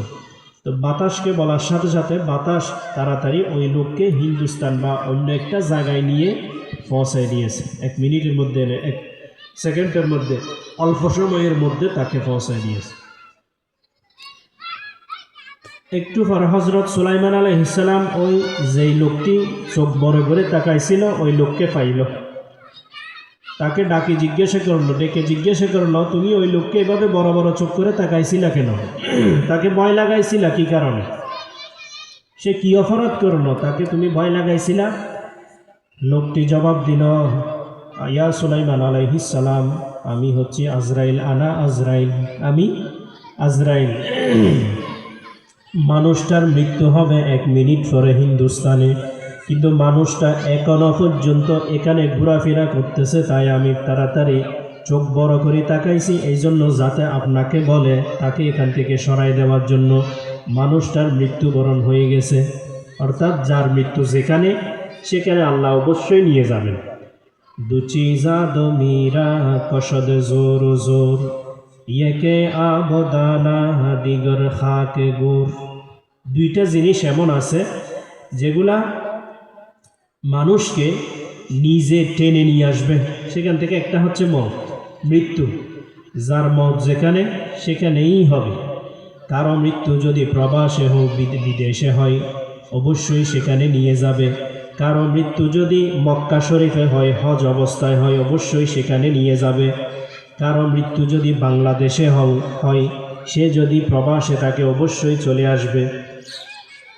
তো বাতাসকে বলার সাথে সাথে বাতাস তাড়াতাড়ি ওই লোককে হিন্দুস্তান বা অন্য একটা জায়গায় নিয়ে পৌঁছায় দিয়েছে। 1 মিনিটের মধ্যে, 1 সেকেন্ডের মধ্যে, অল্প সময়ের মধ্যে তাকে পৌঁছায় দিয়েছে। একটু পর হযরত সুলাইমান আলাইহিস সালাম ওই যেই লোকটি চোখ বড় করে তাকাইছিল ওই লোককে পাইল। তাকে ডেকে জিজ্ঞাসা করলো, তুমি ওই লোককে এভাবে বড় বড় চোখ করে তাকাইছিলা কেন? তাকে ভয় লাগাইছিলা কি কারণে? সে কি অপরাধ করলো তাকে তুমি ভয় লাগাইছিলা? লোকটি জবাব দিল, ইয়া সুলাইমান আলাইহিস সালাম, আমি হচ্ছি আজরাইল, আনা আজরাইল, আমি আজরাইল। মানুষটার মৃত্যু হবে 1 মিনিট পরে হিন্দুস্তানে, কিন্তু মানুষটা এখনো পর্যন্ত এখানে ঘোরাফেরা করতেছে, তাই আমি তাড়াতাড়ি চোখ বড় করে তাকাইছি, এই জন্য যাতে আপনাকে বলে তাকে এখান থেকে সরাই দেওয়ার জন্য। মানুষটার মৃত্যুবরণ হয়ে গেছে, অর্থাৎ যার মৃত্যু যেখানে, সেখানে আল্লাহ অবশ্যই নিয়ে যাবেন। দুচিজা দমিরা কসদ জোর জোর ইয়েকে আবদানা দিগর খাকে গোর। 2টা জিনিস এমন আছে যেগুলা মানুষকে নিজে টেনে নিয়ে আসবে সেখান থেকে। একটা হচ্ছে মওত, মৃত্যু। যার মওত যেখানে, সেখানেই হবে। কারো মৃত্যু যদি প্রবাসে হোক, বিদেশে হয়, অবশ্যই সেখানে নিয়ে যাবে। কারো মৃত্যু যদি মক্কা শরীফে হয়, হজ অবস্থায় হয়, অবশ্যই সেখানে নিয়ে যাবে। কারো মৃত্যু যদি বাংলাদেশে হয়, সে যদি প্রবাসে থাকে, অবশ্যই চলে আসবে।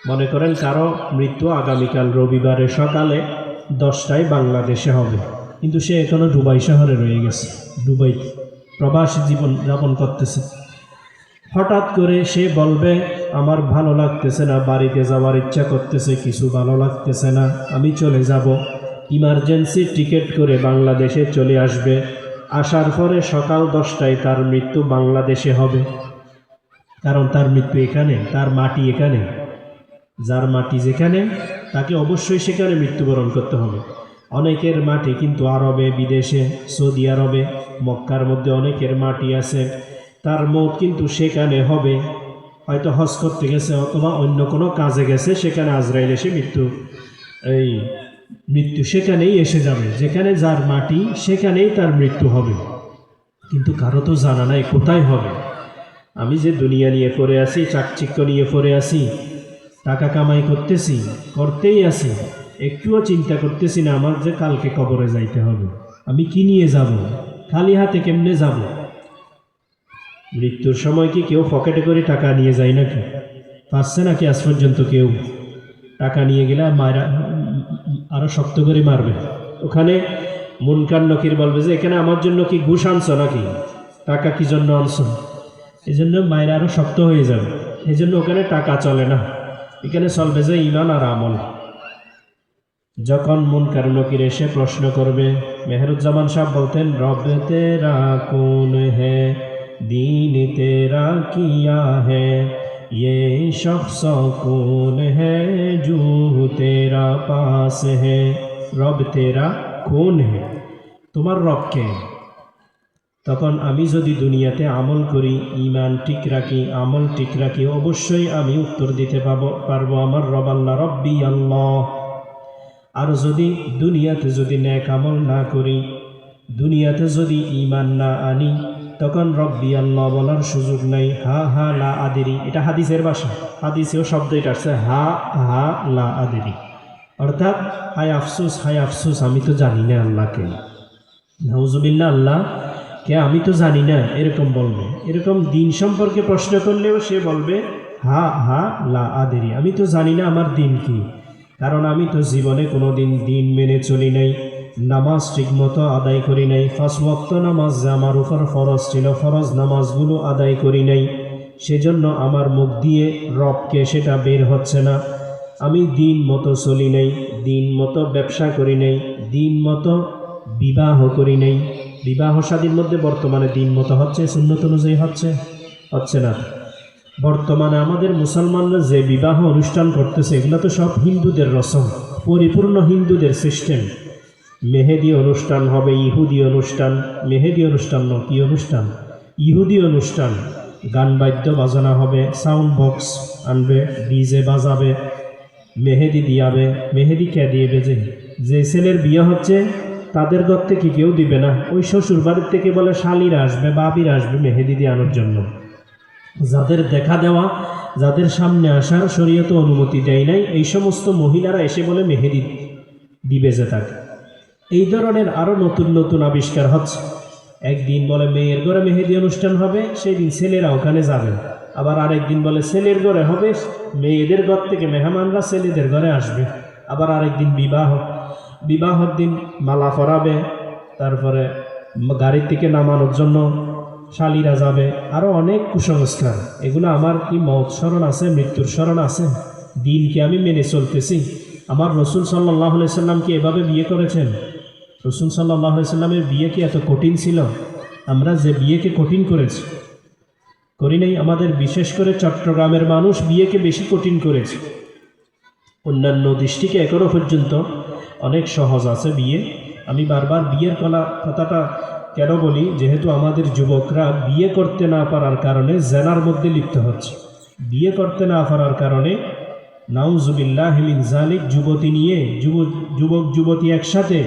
মনে করেন কারো মৃত্যু আগামীকাল রবিবারে সকালে 10টায় বাংলাদেশে হবে, কিন্তু সে এখনো দুবাই শহরে রয়ে গেছে, দুবাই প্রবাসী জীবন যাপন করতেছে। হঠাৎ করে সে বলবে, আমার ভালো লাগতেছে না, বাড়িতে যাওয়ার ইচ্ছা করতেছে, কিছু ভালো লাগতেছে না, আমি চলে যাব। ইমার্জেন্সি টিকিট করে বাংলাদেশে চলে আসবে। আসার পরে সকাল 10টায় তার মৃত্যু বাংলাদেশে হবে, কারণ তার মৃত্যু এখানে, তার মাটি এখানে। যার মাটি যেখানে, তাকে অবশ্যই সেখানে মৃত্যুবরণ করতে হবে। অনেকের মাটি কিন্তু আরবে, বিদেশে, সৌদি আরবে, মক্কার মধ্যে অনেকের মাটি আছে, তার মওত কিন্তু সেখানে হবে। হয়তো হজ করতে গেছে অথবা অন্য কোনো কাজে গেছে, সেখানে আজরাইল এসে মৃত্যু সেখানেই এসে যাবে। যেখানে যার মাটি সেখানেই তার মৃত্যু হবে, কিন্তু কারো তো জানা নাই কোথায় হবে। আমি যে দুনিয়া নিয়ে পড়ে আছি, চাকচিক্য নিয়ে পড়ে আছি, টাকা কামাই করতেই আছি, একটুও চিন্তা করতেছি না আমার যে কালকে কবরে যাইতে হবে। আমি কি নিয়ে যাব? খালি হাতে কেমনে যাব? মৃত্যুর সময় কি কেউ পকেটে করে টাকা নিয়ে যায় নাকি? পারছে নাকি আজ পর্যন্ত কেউ? টাকা নিয়ে গেলে আরো শক্ত করে মারবে। ওখানে মুনকার নকির বলবে যে এখানে আমার জন্য কি ঘুষ আনছো নাকি, টাকা কি জন্য আনছো? এই জন্য মায়েরা আরো শক্ত হয়ে যাবে। এই জন্য ওখানে টাকা চলে না, এখানে চলবে যে ঈমান আর আমল। যখন মুনকার নকির এসে প্রশ্ন করবে, মেহেরুজ্জামান সাহেব বলতেন, রব তেরা কোন হে, दीन तेरा किया है, ये शख्स कौन है जो तेरा पास है, रब तेरा कौन है, তোমার রব কে? তখন আমি যদি দুনিয়াতে আমল করি, ঈমান ঠিক রাখি, আমল ঠিক রাখি, অবশ্যই আমি উত্তর দিতে পারবো আমার রব আল্লাহ, রব্বি আল্লাহ। আর যদি দুনিয়াতে যদি নেক আমল না করি, দুনিয়াতে যদি ঈমান না আনি, তখন রব্বি আল্লাহ বলার সুযোগ নাই। হা হা লা আদেরি, এটা হাদিসের ভাষা, হাদিসেও শব্দ এটা আসছে, হা হা লা আদেরি, অর্থাৎ হায় আফসোস আমি তো জানি না আল্লাহকে। নাউজুবিল্লাহ, আল্লাহ কে আমি তো জানি না, এরকম বলবে। এরকম দিন সম্পর্কে প্রশ্ন করলেও সে বলবে হা হা লা আদেরি, আমি তো জানি না আমার দিন কি, কারণ আমি তো জীবনে কোনো দিন মেনে চলি নাই, নামাজ ঠিক মতো আদায় করি নাই, 5 ওয়াক্ত নামাজ যে আমার উপর ফরজ ছিল, ফরজ নামাজগুলো আদায় করি নাই, সেজন্য আমার মুখ দিয়ে রবকে সেটা বের হচ্ছে না। আমি দিন মতো চলি নাই, দিন মতো ব্যবসা করি নাই, দিন মতো বিবাহ করি নাই। বিবাহ শাদীর মধ্যে বর্তমানে দিন মতো হচ্ছে, সুন্নত অনুযায়ী হচ্ছে না। বর্তমানে আমাদের মুসলমানরা যে বিবাহ অনুষ্ঠান করতেছে, এগুলো তো সব হিন্দুদের রসম, পরিপূর্ণ হিন্দুদের সিস্টেম। মেহেদি অনুষ্ঠান হবে ইহুদি অনুষ্ঠান, মেহেদি অনুষ্ঠান ন, কি অনুষ্ঠান? ইহুদি অনুষ্ঠান। গান বাদ্য বাজানো হবে, সাউন্ড বক্স আনবে, ডিজে বাজাবে, মেহেদি দিয়াবে। মেহেদি কে দিয়ে বেজে? যে ছেলের বিয়ে হচ্ছে তাদের ঘর থেকে কেউ দিবে না, ওই শ্বশুর বাড়ির থেকে বলে শালিরা আসবে, বাবিরা আসবে মেহেদি দেওয়ানোর জন্য। যাদের দেখা দেওয়া, যাদের সামনে আসার শরীয়ত অনুমতি দেয় নাই, এই সমস্ত মহিলারা এসে বলে মেহেদি দিবে যে তাকে। এই ধরনের আরও নতুন আবিষ্কার হচ্ছে। একদিন বলে মেয়ের ঘরে মেহেদি অনুষ্ঠান হবে, সেই দিন ছেলেরা ওখানে যাবে। আবার আরেকদিন বলে ছেলের ঘরে হবে, মেয়েদের ঘর থেকে মেহমানরা ছেলেদের ঘরে আসবে। আবার আরেকদিন বিবাহর দিন মালা পরাবে, তারপরে গাড়ির থেকে নামানোর জন্য শালিরা যাবে, আরও অনেক কুসংস্কার। এগুলো আমার কি মওত স্মরণ আছে, মৃত্যুর স্মরণ আছে? দিন কি আমি মেনে চলতেছি? আমার রসুল সাল্লাল্লাহু আলাইহি সাল্লাম কি এভাবে বিয়ে করেছেন? রসুল সাল্লাল্লাহু আলাইহি সাল্লামের বিয়ে কি এত কঠিন ছিল? আমরা যে বিয়েকে কঠিন করি নাই। আমাদের বিশেষ করে চট্টগ্রামের মানুষ বিয়েকে বেশি কঠিন করেছে। অন্যান্য দৃষ্টিকে এখনো পর্যন্ত অনেক সহজ আছে বিয়ে। আমি বারবার বিয়ের কথাটা কেন বলি? যেহেতু আমাদের যুবকরা বিয়ে করতে না পারার কারণে জেনার মধ্যে লিপ্ত হচ্ছে। বিয়ে করতে না পারার কারণে নাউজুবিল্লাহ মিন যালিক, যুবতী নিয়ে যুবক যুবতী একসাথে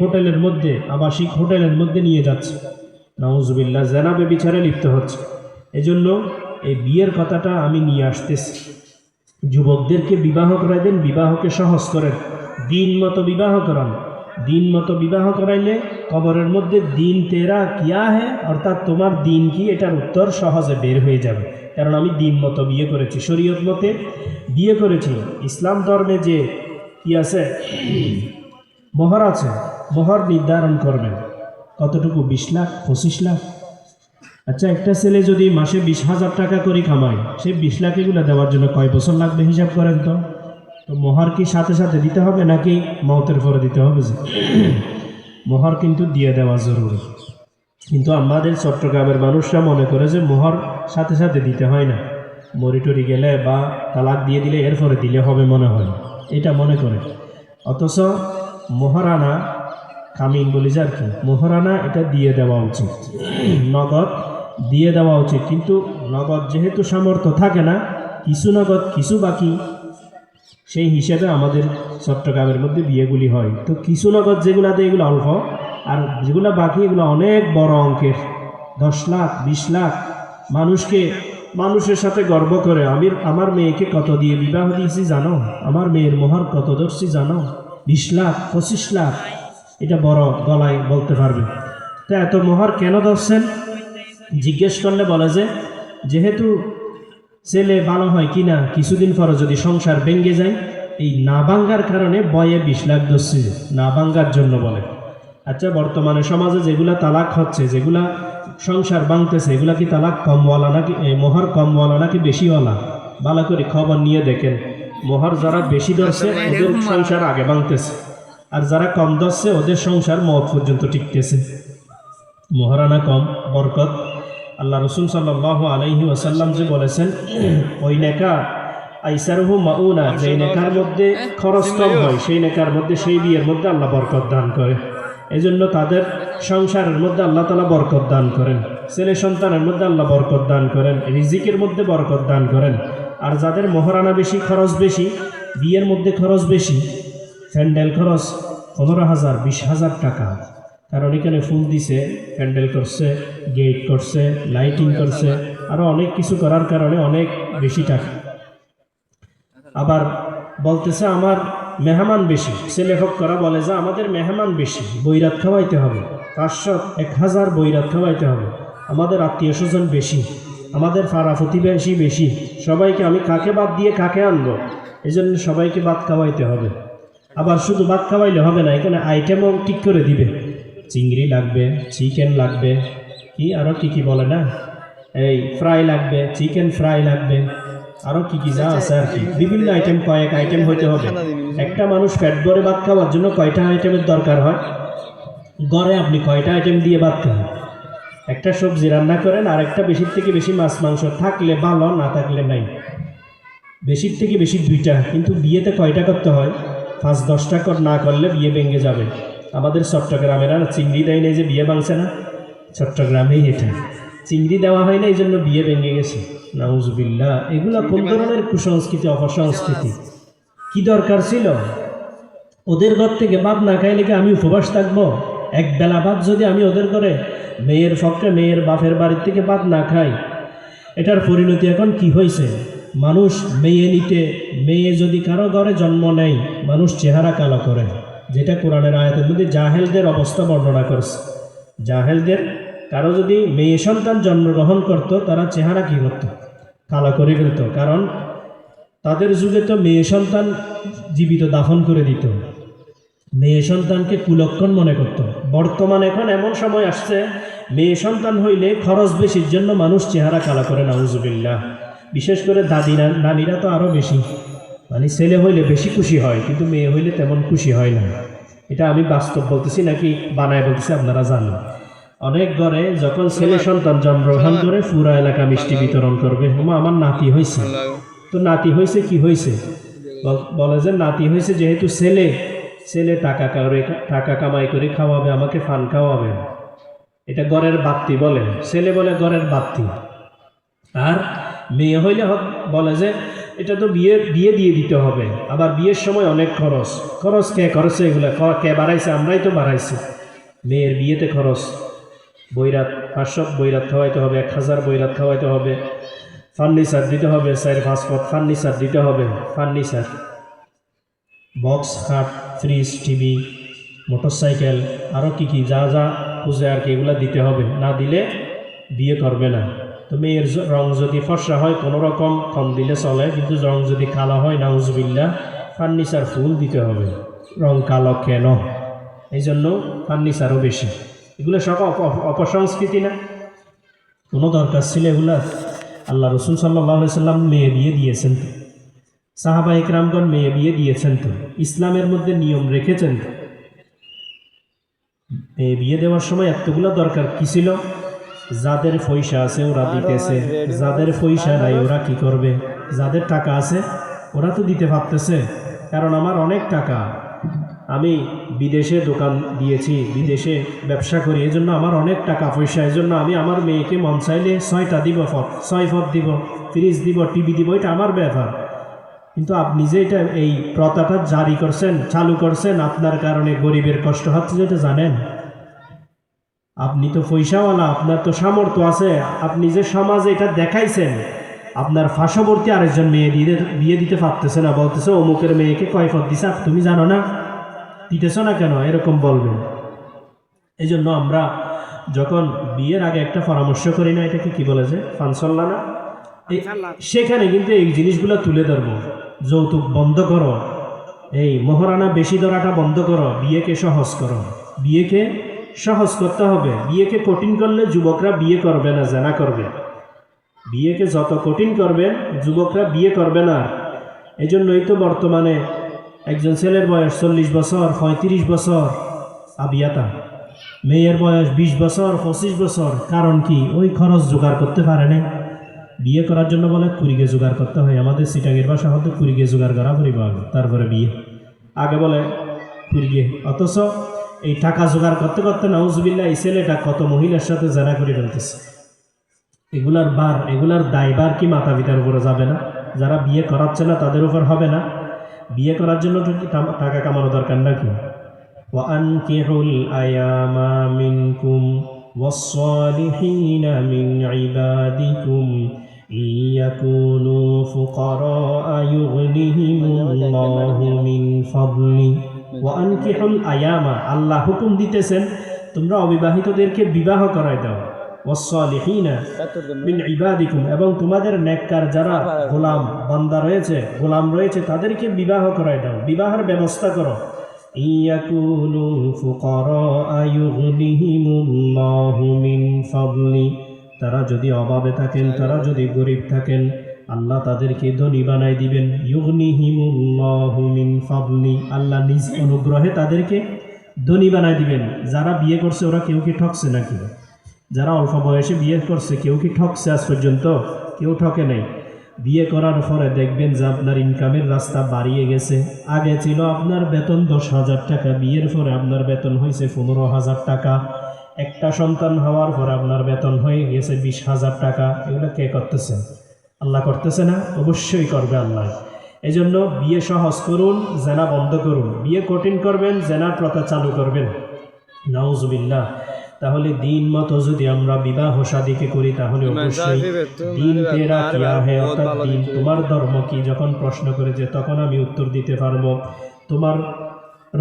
হোটেলের মধ্যে আবাসিক হোটেলের মধ্যে নিয়ে যাচ্ছে। নাউজুবিল্লাহ, জেনা ব্যভিচারে লিপ্ত হচ্ছে। এজন্য এই বিয়ের কথাটা আমি নিয়ে আসতেছি। যুবকদেরকে বিবাহ করাই দেন, বিবাহকে সহজ করেন, দিন মতো বিবাহ করান। দিন মতো বিবাহ করাইলে কবরের মধ্যে দিন তেরা কিয়া হে, অর্থাৎ তোমার দিন কি, এটার উত্তর সহজে বের হয়ে যাবে। কারণ আমি দিন মতো বিয়ে করেছি, শরীয়ত মতে বিয়ে করেছি। ইসলাম ধর্মে যে কি আছে, মোহর আছে, মোহর নির্ধারণ করবেন কতটুকু, 20 লাখ 25 লাখ। আচ্ছা, একটা ছেলে যদি মাসে 20,000 টাকা করে কামায়, সে 20 লাখ এগুলো দেওয়ার জন্য কয় বছর লাগবে হিসাব করেন তো। মোহর কি সাথে সাথে দিতে হবে নাকি মওতের পরে দিতে হবে? মোহর কিন্তু দিয়ে দেওয়া জরুরি। কিন্তু আমাদের চট্টগ্রামের মানুষরা মনে করে যে মোহর সাথে সাথে দিতে হয় না, মরিটরি গেলে বা তালাক দিয়ে দিলে এরপরে দিলে হবে মনে হয়, এটা মনে করে। অথচ মোহরানা, কামিন বলি যার কি, মোহরানা এটা দিয়ে দেওয়া উচিত। নগদ দিয়ে দেওয়া উচিত। কিন্তু নগদ যেহেতু সামর্থ্য থাকে না, কিছু নগদ কিছু বাকি, সেই হিসেবে আমাদের চট্টগ্রামের মধ্যে বিয়েগুলি হয়। তো কিছু নগদ যেগুলাতে এগুলো অল্প, আর যেগুলো বাকি এগুলো অনেক বড় অঙ্কের, 10 লাখ 20 লাখ। মানুষের সাথে গর্ব করে, আমার মেয়েকে কত দিয়ে বিবাহ দিয়েছি জানো, আমার মেয়ের মোহর কত ধরছি জানো, 20 লাখ 25 লাখ। এটা বড় গলায় বলতে পারবে। তো এত মোহর কেন ধরছেন জিজ্ঞেস করলে বলে যে যেহেতু ছেলে ভালো হয় কিনা, কিছুদিন পরে যদি সংসার ভেঙে যায়, এই না ভাঙ্গার কারণে বয়ে 20 লাখ ধরছি, না ভাঙ্গার জন্য বলে। আচ্ছা, বর্তমানে সমাজে যেগুলা তালাক হচ্ছে, যেগুলা সংসার ভাঙতেছে, এগুলা কি তালাক কমওয়ালা নাকি মোহর কমওয়ালা নাকি বেশিওয়ালা? ভালো করে খবর নিয়ে দেখেন, মোহর যারা বেশি ধরছে ওদের সংসার আগে ভাঙতেছে, আর যারা কম ধরছে ওদের সংসার মওত পর্যন্ত টিকতেছে। মোহরানা কম, বরকত। আল্লাহ রসুল সাল্লাল্লাহু আলাইহি ওয়াসাল্লাম যে বলেছেন, ওই নেকা আইসারহু মাউনা, যে নেকার মধ্যে খরচ কম হয় সেই নেকার মধ্যে, সেই বিয়ের মধ্যে আল্লাহ বরকত দান করে। এই জন্য তাদের সংসারের মধ্যে আল্লাহ তাআলা বরকত দান করেন, ছেলে সন্তানের মধ্যে আল্লাহ বরকত দান করেন, রিজিকের মধ্যে বরকত দান করেন। আর যাদের মোহরানা বেশি, খরচ বেশি, বিয়ের মধ্যে খরচ বেশি, প্যান্ডেল খরচ 15,000 20,000 টাকা, কারণ এখানে ফুল দিছে, প্যান্ডেল করছে, গেট করছে, লাইটিং করছে, আরও অনেক কিছু করার কারণে অনেক বেশি টাকা। আবার বলতেছে আমার মেহমান বেশি, ছেলে হোক করা বলে যে আমাদের মেহমান বেশি, বৈরাত খাওয়াইতে হবে, 500 1000 বৈরাত খাওয়াইতে হবে, আমাদের আত্মীয় স্বজন বেশি, আমাদের পাড়া প্রতিবেশী বেশি, সবাইকে আমি কাকে বাদ দিয়ে কাকে আনবো, এই জন্য সবাইকে ভাত খাওয়াইতে হবে। আবার শুধু ভাত খাওয়াইলে হবে না, এখানে আইটেমও ঠিক করে দিবে, চিংড়ি লাগবে, চিকেন লাগবে, কি আরও কি বলে না, এই ফ্রাই লাগবে, চিকেন ফ্রাই লাগবে, আরও কি যা আছে আর কি, বিভিন্ন আইটেম, কয়েক আইটেম হইতে হবে। একটা মানুষ পেট ভরে ভাত খাওয়ার জন্য কয়টা আইটেমের দরকার হয়? গড়ে আপনি কয়টা আইটেম দিয়ে ভাত খান? একটা সবজি রান্না করেন, আর একটা বেশির থেকে বেশি মাছ মাংস, থাকলে ভালো, না থাকলে নাই, বেশির থেকে বেশি 2টা। কিন্তু বিয়েতে কয়টা করতে হয়? 5-10টা না করলে বিয়ে ভেঙে যাবে। আমাদের চট্টগ্রামের আর চিংড়ি দেয় না, যে বিয়ে ভাঙছে না, চট্টগ্রামেই এটা চিংড়ি দেওয়া হয় না, এই জন্য বিয়ে ভেঙে গেছে। নাউজুবিল্লাহ। এগুলা কোন ধরনের কুসংস্কৃতি, অপসংস্কৃতি? কি দরকার ছিল? ওদের ঘর থেকে ভাত না খাইলে কি আমি উপবাস থাকবো? এক বেলা ভাত যদি আমি ওদের ঘরে মেয়ের পক্ষে, মেয়ের বাপের বাড়ির থেকে ভাত না খাই, এটার পরিণতি এখন কি হয়েছে? মানুষ মেয়ে নিতে, মেয়ে যদি কারো ঘরে জন্ম নেয়, মানুষ চেহারা কালো করে, যেটা কোরআনের আয়াতের মধ্যে জাহেলদের অবস্থা বর্ণনা করছে। জাহেলদের কারো যদি মেয়ে সন্তান জন্মগ্রহণ করত, তারা চেহারা কী করত? কালো করে ফেলত। কারণ তাদের যুগে তো মেয়ে সন্তান জীবিত দাফন করে দিত, মেয়ে সন্তানকে কুলক্ষণ মনে করত। বর্তমানে এখন এমন সময় আসছে, মেয়ে সন্তান হইলে খরচ বেশির জন্য মানুষ চেহারা কালো করে, নাউজুবিল্লাহ। বিশেষ করে নানীরা তো আরও বেশি, মানে ছেলে হইলে বেশি খুশি হয়, কিন্তু মেয়ে হইলে তেমন খুশি হয় না। এটা আমি বাস্তব বলতেছি নাকি বানায় বলতেছি আপনারা জানেন। অনেক ঘরে যখন ছেলে সন্তান জন্মগ্রহণ করে, পুরা এলাকা মিষ্টি বিতরণ করবে, আমার নাতি হয়েছে। তো নাতি হয়েছে কি হয়েছে? বলে যে নাতি হয়েছে যেহেতু ছেলে টাকা কামাই করে খাওয়াবে, আমাকে ফান খাওয়াবে, এটা ঘরের বাত্তি বলে, ছেলে বলে ঘরের বাত্তি। আর মেয়ে হইলে বলে যে এটা তো বিয়ে দিয়ে দিতে হবে। আবার বিয়ের সময় অনেক খরচ কে করেছে? এগুলো কে বাড়াইছে? আমরাই তো বাড়াইছি। মেয়ের বিয়েতে খরচ, বৈরাত 500 বৈরাত খাওয়াইতে হবে, 1000 বৈরাত খাওয়াইতে হবে, ফার্নিচার দিতে হবে, 4-5 পথ ফার্নিচার দিতে হবে, ফার্নিচার, বক্স, খাট, ফ্রিজ, টিভি, মোটরসাইকেল, আরও কি যা যা খুঁজে আর কি, এগুলো দিতে হবে, না দিলে বিয়ে করবে না। তো মেয়ের রং যদি ফর্সা হয় কোনো রকম কম দিলে চলে, কিন্তু রং যদি কালো হয়, নাউজুবিল্লাহ, ফার্নিচার ফুল দিতে হবে। রং কালো কেন? এই জন্য ফার্নিচারও বেশি। এগুলো সব অপসংস্কৃতি না? কোনো দরকার ছিল এগুলা? আল্লাহ রসুল সাল্লাল্লাহু আলাইহি সাল্লাম মেয়ে বিয়ে দিয়েছেন তো, সাহাবা ইকরামগণ মেয়ে বিয়ে দিয়েছেন তো, ইসলামের মধ্যে নিয়ম রেখেছেন তো। মেয়ে বিয়ে দেওয়ার সময় এতগুলো দরকার কি ছিল? যাদের পয়সা আছে ওরা দিতেছে, যাদের পয়সা নাই ওরা কি করবে? যাদের টাকা আছে ওরা তো দিতে পারতেছে, কারণ আমার অনেক টাকা, আমি বিদেশে দোকান দিয়েছি, বিদেশে ব্যবসা করি, এই জন্য আমার অনেক টাকা পয়সা, এই জন্য আমি আমার মেয়েকে মন চাইলে 6টা দিব ফট, 6 ফট দিব, ফ্রিজ দিব, টিভি দিব, এটা আমার ব্যাপার। কিন্তু আপনি যে এটা এই প্রথাটা জারি করছেন, চালু করছেন, আপনার কারণে গরিবের কষ্ট হচ্ছে যেটা জানেন? আপনি তো পয়সাওয়ালা, আপনার তো সামর্থ্য আছে, আপনি যে সমাজে এটা দেখাইছেন, আপনার পার্শ্ববর্তী আরেকজন মেয়ে বিয়ে দিতে পারতেছে না, বলতেছে অমুকের মেয়েকে কয় ফট দিছে, তুমি জানো না, দিতেছ না কেন, এরকম বলবেন। এই জন্য আমরা যখন বিয়ের আগে একটা পরামর্শ করি না, এটাকে কি বলে যে ফানসল্লা না, সেখানে কিন্তু এই জিনিসগুলো তুলে ধরবো। যৌতুক বন্ধ করো, এই মহারানা বেশি ধরাটা বন্ধ করো, বিয়েকে সহজ করো, বিয়েকে সহজ করতে হবে। বিয়েকে কঠিন করলে যুবকরা বিয়ে করবে না, জানা করবে। বিয়েকে যত কঠিন করবেন যুবকরা বিয়ে করবে না। এই জন্যই তো বর্তমানে একজন ছেলের বয়স 40 বছর, 35 বছর আবিয়াতা, মেয়ের বয়স 20 বছর, 25 বছর। কারণ কি? ওই খরচ জোগাড় করতে পারে না। বিয়ে করার জন্য বলে কুড়িকে জোগাড় করতে হয়, আমাদের সিটাগের ভাষা হতো কুড়িকে জোগাড় করা পরিব আগে, তারপরে বিয়ে। আগে বলে কুড়িকে, অথচ এই টাকা জোগাড় করতে করতে নাউজুবিল্লাহ এই ছেলেটা কত মহিলার সাথে জানা করে ফেলতেছে। এগুলার দায়ভার কি মাতা পিতার উপরে যাবে না? যারা বিয়ে করাচ্ছে না তাদের উপর হবে না? বিয়ে করার জন্য তো টাকা কামানো দরকার নাকি? ওয়ানকিহুল আয়ামা মিনকুম ওয়াস-সালিহিনা মিন ইবাদিকুম ইয়াকুনু ফুকারা ইউগনিহিমুল্লাহু মিন ফাদলি। ওয়ানকিহুল আয়ামা, আল্লাহ হুকুম দিতেছেন তোমরা অবিবাহিতদেরকে বিবাহ করায় দাও। ওয়াস-সালিহিনা মিন ইবাদিকুম, এবং তোমাদের নেককার যারা গোলাম বান্দা রয়েছে, গোলাম রয়েছে, তাদেরকে বিবাহ করায় দাও, বিবাহের ব্যবস্থা করো। ইয়াকুনু ফুকারা ইউগনিহিমুল্লাহু মিন ফাদলি, তারা যদি অভাবে থাকেন, তারা যদি গরিব থাকেন, আল্লাহ তাদেরকে ধনী বানাই দিবেন। ইউগনিহিমুল্লাহু মিন ফাদলি, আল্লাহ নিজ অনুগ্রহে তাদেরকে ধনী বানাই দিবেন। যারা বিয়ে করছে ওরা কেউ কি ঠকছে নাকি? যারা অল্প বয়সে বিয়ে করছে কেউ কি ঠকছে? আজ পর্যন্ত কেউ ঠকে নাই। বিয়ে করার পরে দেখবেন যে আপনার ইনকামের রাস্তা বাড়িয়ে গেছে। আগে ছিল আপনার বেতন 10,000 টাকা, বিয়ের পরে আপনার বেতন হয়েছে 15,000 টাকা। একটা সন্তান হওয়ার পরে আপনার বেতন হয়ে গেছে 20,000 টাকা। এগুলো কে করতেছে? আল্লাহ করতেছে না? অবশ্যই করবে আল্লাহ। এই জন্য বিয়ে সহজ করুন, জেনা বন্ধ করুন। বিয়ে কঠিন করবেন, জেনার প্রথা চালু করবেন। নাউজুবিল্লাহ। তাহলে দিন মতো যদি আমরা বিবাহ শাদীকে করি, তাহলে অবশ্যই দিন তেরা কিয়া হে, অর্থাৎ দিন তোমার ধর্ম কি যখন প্রশ্ন করেছে, তখন আমি উত্তর দিতে পারবো। তোমার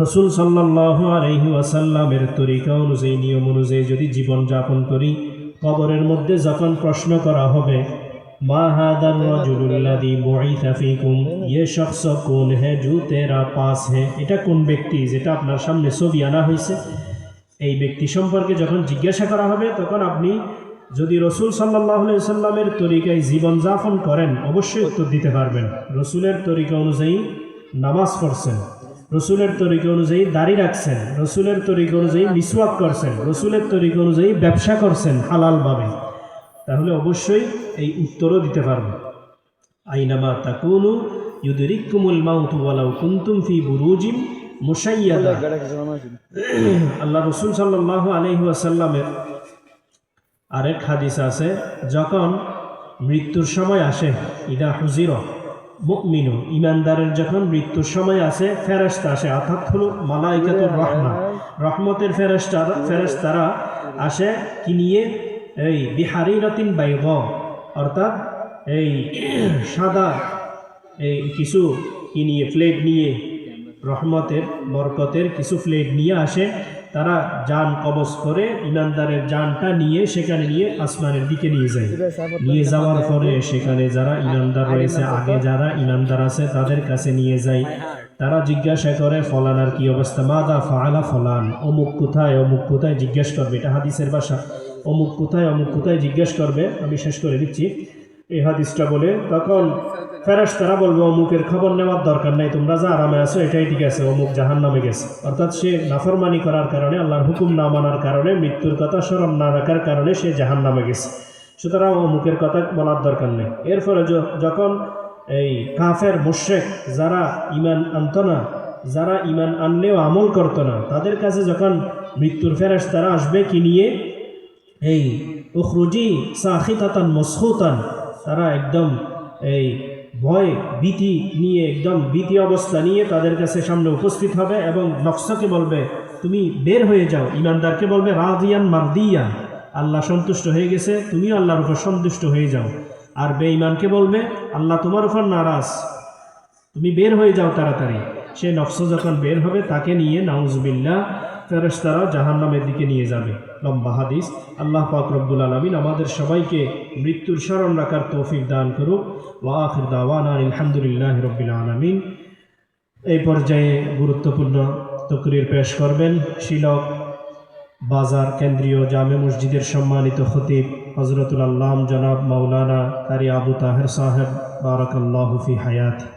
রসুল সাল্লাল্লাহু আলাইহি ওয়াসাল্লামের তরিকা অনুযায়ী, নিয়ম অনুযায়ী যদি জীবন যাপন করি, কবরের মধ্যে যখন প্রশ্ন করা হবে মা হাদার রাজুলুল্লাযী বুইসা ফীকুম, ये शख्स कौन है जो तेरा पास है, এটা কোন ব্যক্তি যেটা আপনার সামনে ছবি আনা হয়েছে, এই ব্যক্তি সম্পর্কে যখন জিজ্ঞাসা করা হবে, তখন আপনি যদি রসুল সাল্লাল্লাহু আলাইহি ওয়াসাল্লামের তরিকায় জীবনযাপন করেন, অবশ্যই উত্তর দিতে পারবেন। রসুলের তরিকা অনুযায়ী নামাজ পড়ছেন, রসুলের তরিকা অনুযায়ী দাড়ি রাখছেন, রসুলের তরিকা অনুযায়ী মিসওয়াক করছেন, রসুলের তরিকা অনুযায়ী ব্যবসা করছেন হালালভাবে, তাহলে অবশ্যই এই উত্তরও দিতে পারবেন। আইনামা তাকুনু ইউদরিকুমুল মাউতু ওয়ালাউ কুনতুম ফি বুরুজিন মুশাইয়াদা। আল্লাহ রসুল সাল্লাল্লাহু আলাইহি ওয়াসাল্লামের আরেক হাদিস আছে, যখন মৃত্যুর সময় আসে, ইদা হুজিরা মুমিনু, ইমানদারের যখন মৃত্যুর সময় আসে, ফেরেশতা আসে, অর্থাৎ হলো মালাইকাতুর রহমা, রহমতের ফেরেশতারা আসে কি নিয়ে? এই বিহারিরাতিন বাইদা, অর্থাৎ এই সাদা এই কিছু কি নিয়ে? প্লেট নিয়ে, রহমতের বরকতের কিছু প্লেট নিয়ে আসে। তারা জান কবজ করে, ইমানদারের জানটা নিয়ে সেখানে নিয়ে আসমানের দিকে নিয়ে যায়। নিয়ে যাওয়ার পরে সেখানে যারা ইমানদার রয়েছে, আগে যারা ইমানদার আছে তাদের কাছে নিয়ে যায়। তারা জিজ্ঞাসা করে ফলানার কি অবস্থা, মাদা ফাআলা ফলান, অমুক কোথায়, অমুক কোথায় জিজ্ঞেস করবে। এটা হাদিসের ভাষা, অমুক কোথায়, অমুক কোথায় জিজ্ঞেস করবে। আমি শেষ করে দিচ্ছি এই হাদিসটা বলে। তখন ফেরেশতারা বলবে অমুকের খবর নেওয়ার দরকার নাই, তোমরা যা আরামে আছো এটাই ঠিক আছে, অমুক জাহান্নামে গেছে। অর্থাৎ সে নাফরমানি করার কারণে, আল্লাহর হুকুম না মানার কারণে, মৃত্যুর কথা স্মরণ না রাখার কারণে সে জাহান্নামে গেছে, সুতরাং অমুকের কথা বলার দরকার নেই। এরপরে যখন এই কাফের মুশরিক যারা ঈমান আনত না, যারা ঈমান আনলেও আমল করতো না, তাদের কাছে যখন মৃত্যুর ফেরেশতারা আসবে কি নিয়ে, এই উখরুজি সাখিতাতান মসখুতান, তারা একদম এই ভয় ভীতি নিয়ে, একদম ভীতি অবস্থা নিয়ে তাদের কাছে সামনে উপস্থিত হবে এবং নফসকে বলবে তুমি বের হয়ে যাও। ইমানদারকে বলবে রাদিয়ান মারদিয়া, আল্লাহ সন্তুষ্ট হয়ে গেছে, তুমিও আল্লাহর উপর সন্তুষ্ট হয়ে যাও। আর বেঈমানকে বলবে আল্লাহ তোমার উপর নারাজ, তুমি বের হয়ে যাও তাড়াতাড়ি। সে নফস যখন বের হবে তাকে নিয়ে নাউজুবিল্লাহ ফেরেশতারা জাহান্নামের দিকে নিয়ে যাবে। লম্বা হাদিস। আল্লাহ পাক রব্বুল আলামিন আমাদের সবাইকে মৃত্যুর স্মরণ রাখার তৌফিক দান করুক। ওয়া আখির দাওয়ানা আলহামদুলিল্লাহি রাব্বিল আলামিন। এই পর্যায়ে গুরুত্বপূর্ণ তকরির পেশ করবেন শিলক বাজার কেন্দ্রীয় জামে মসজিদের সম্মানিত খতিব হযরতুল আল্লাম জনাব মাওলানা কারি আবু তাহের সাহেব, বারাকাল্লাহু ফি হায়াতি।